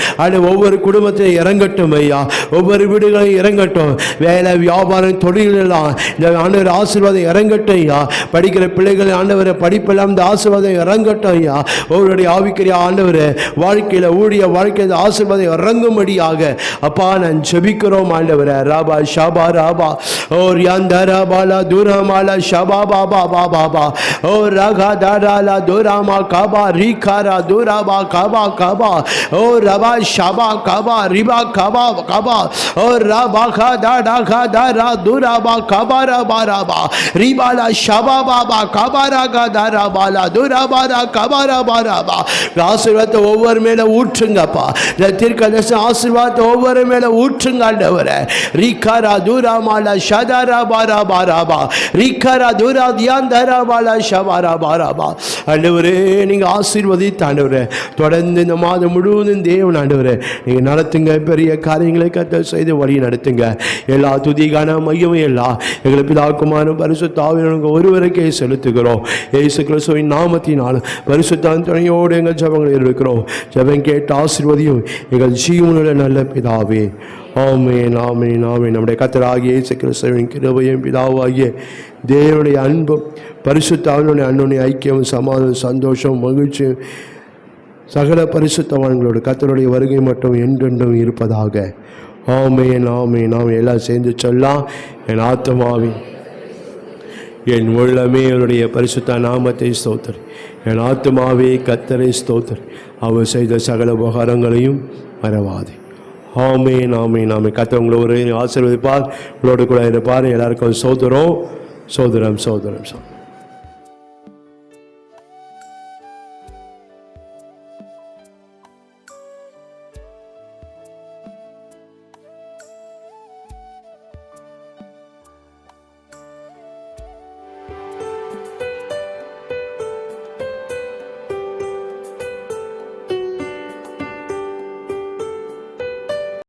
[SPEAKER 1] ஒவ்வொரு குடும்பத்திலும் இறங்கட்டும் ஐயா. ஒவ்வொரு வீடுகளையும் இறங்கட்டும். வேலை வியாபாரம் தொழிலெல்லாம் இந்த ஆண்டவர் ஆசீர்வாதம் இறங்கட்டும் ஐயா. படிக்கிற பிள்ளைகள் ஆண்டவரை படிப்பெல்லாம் இந்த ஆசீர்வாதம் இறங்கட்டும் ஐயா. ஒவ்வொருடைய ஆவிக்குரிய ஆண்டவர் வாழ்க்கையில் ஊழிய வாழ்க்கையில் ஆசீர்வாதம் இறங்கும்படியாக அப்பா நான் ஜெபிக்கிறோம் ஆண்டவரை. ராபா ஷபா ராபா ஓர் யந்தரபாலா துரமாலா ஷபா பாபா பாபா ஓ ரகா தராலா துராமா கபா ரீகாரா துராபா கபா கபா ஓ ரபா ஷபா கபா ரிபா கபா கபா ஓ ரபா கதா டகா தரா துராபா கபா ரபா ரபா ரிபாலா ஷபா பாபா கபா ரகா தரா பாலா துராபாரா கபா ரபா ரபா. ஆசீர்வாதத்தை ஒவ்வொரு மேல ஊற்றுங்கப்பா. தீர்க்கதரிசன ஆசீர்வாதத்தை ஒவ்வொரு மேல ஊற்றுங்க ஆண்டவரே. ரிகாரா துராமாலா ஷதரா பாரா பாராபா ரிகாரா துரா தியாந்தரா பாலா ஷபாரா பாராபா. ஆண்டவரே நீங்க ஆசீர்வதித்த ஆண்டவரே தொடர்ந்து தொடர்ந்து இந்த மாதம் முழுவதும் தேவன் ஆண்டவரே நீங்கள் நடத்துங்க, பெரிய காரியங்களை கர்த்தர் செய்து வழி நடத்துங்க. எல்லா துதிக்கான மையமும் எல்லாம் எங்களை பிதாக்குமாரும் பரிசுத்த ஆவியானவர்கள் ஒருவருக்கே செலுத்துகிறோம். இயேசு கிறிஸ்துவின் நாமத்தினால் பரிசுத்த துணையோடு எங்கள் ஜெபங்கள் இருக்கிறோம். ஜெபம் கேட்டு ஆசீர்வதியும் எங்கள் ஜீவனுள்ள நல்ல பிதாவே. ஆமென், ஆமென், ஆமென். நம்முடைய கர்த்தராகிய இயேசு கிறிஸ்துவின் கிருபையும் பிதாவாகிய தேவனுடைய அன்பும் பரிசுத்த ஆவியானவருடைய அன்புடைய ஐக்கியமும் சமாதானம் சந்தோஷம் மகிழ்ச்சியும் சகல பரிசுத்தவான்களோடு கர்த்தருடைய வருகை மட்டும் என்றென்றும் இருப்பதாக. ஆமென், ஆமென், ஆமென். எல்லாம் சேர்ந்து சொல்லலாம். என் ஆத்துமாவே என் உள்ளமே அவருடைய பரிசுத்த நாமத்தை ஸ்தோத்திரி. என் ஆத்துமாவே கர்த்தரை ஸ்தோத்திரி. அவர் செய்த சகல உபகாரங்களையும் மறவாதே. ஆமென், ஆமென், ஆமென். கர்த்தர் உங்களை ஒரு ஆசீர்வதிப்பார், உங்களோடு கூட இருப்பார். எல்லாருக்கும் சோதரம் சோதரம் சோதரம் சோதரம்.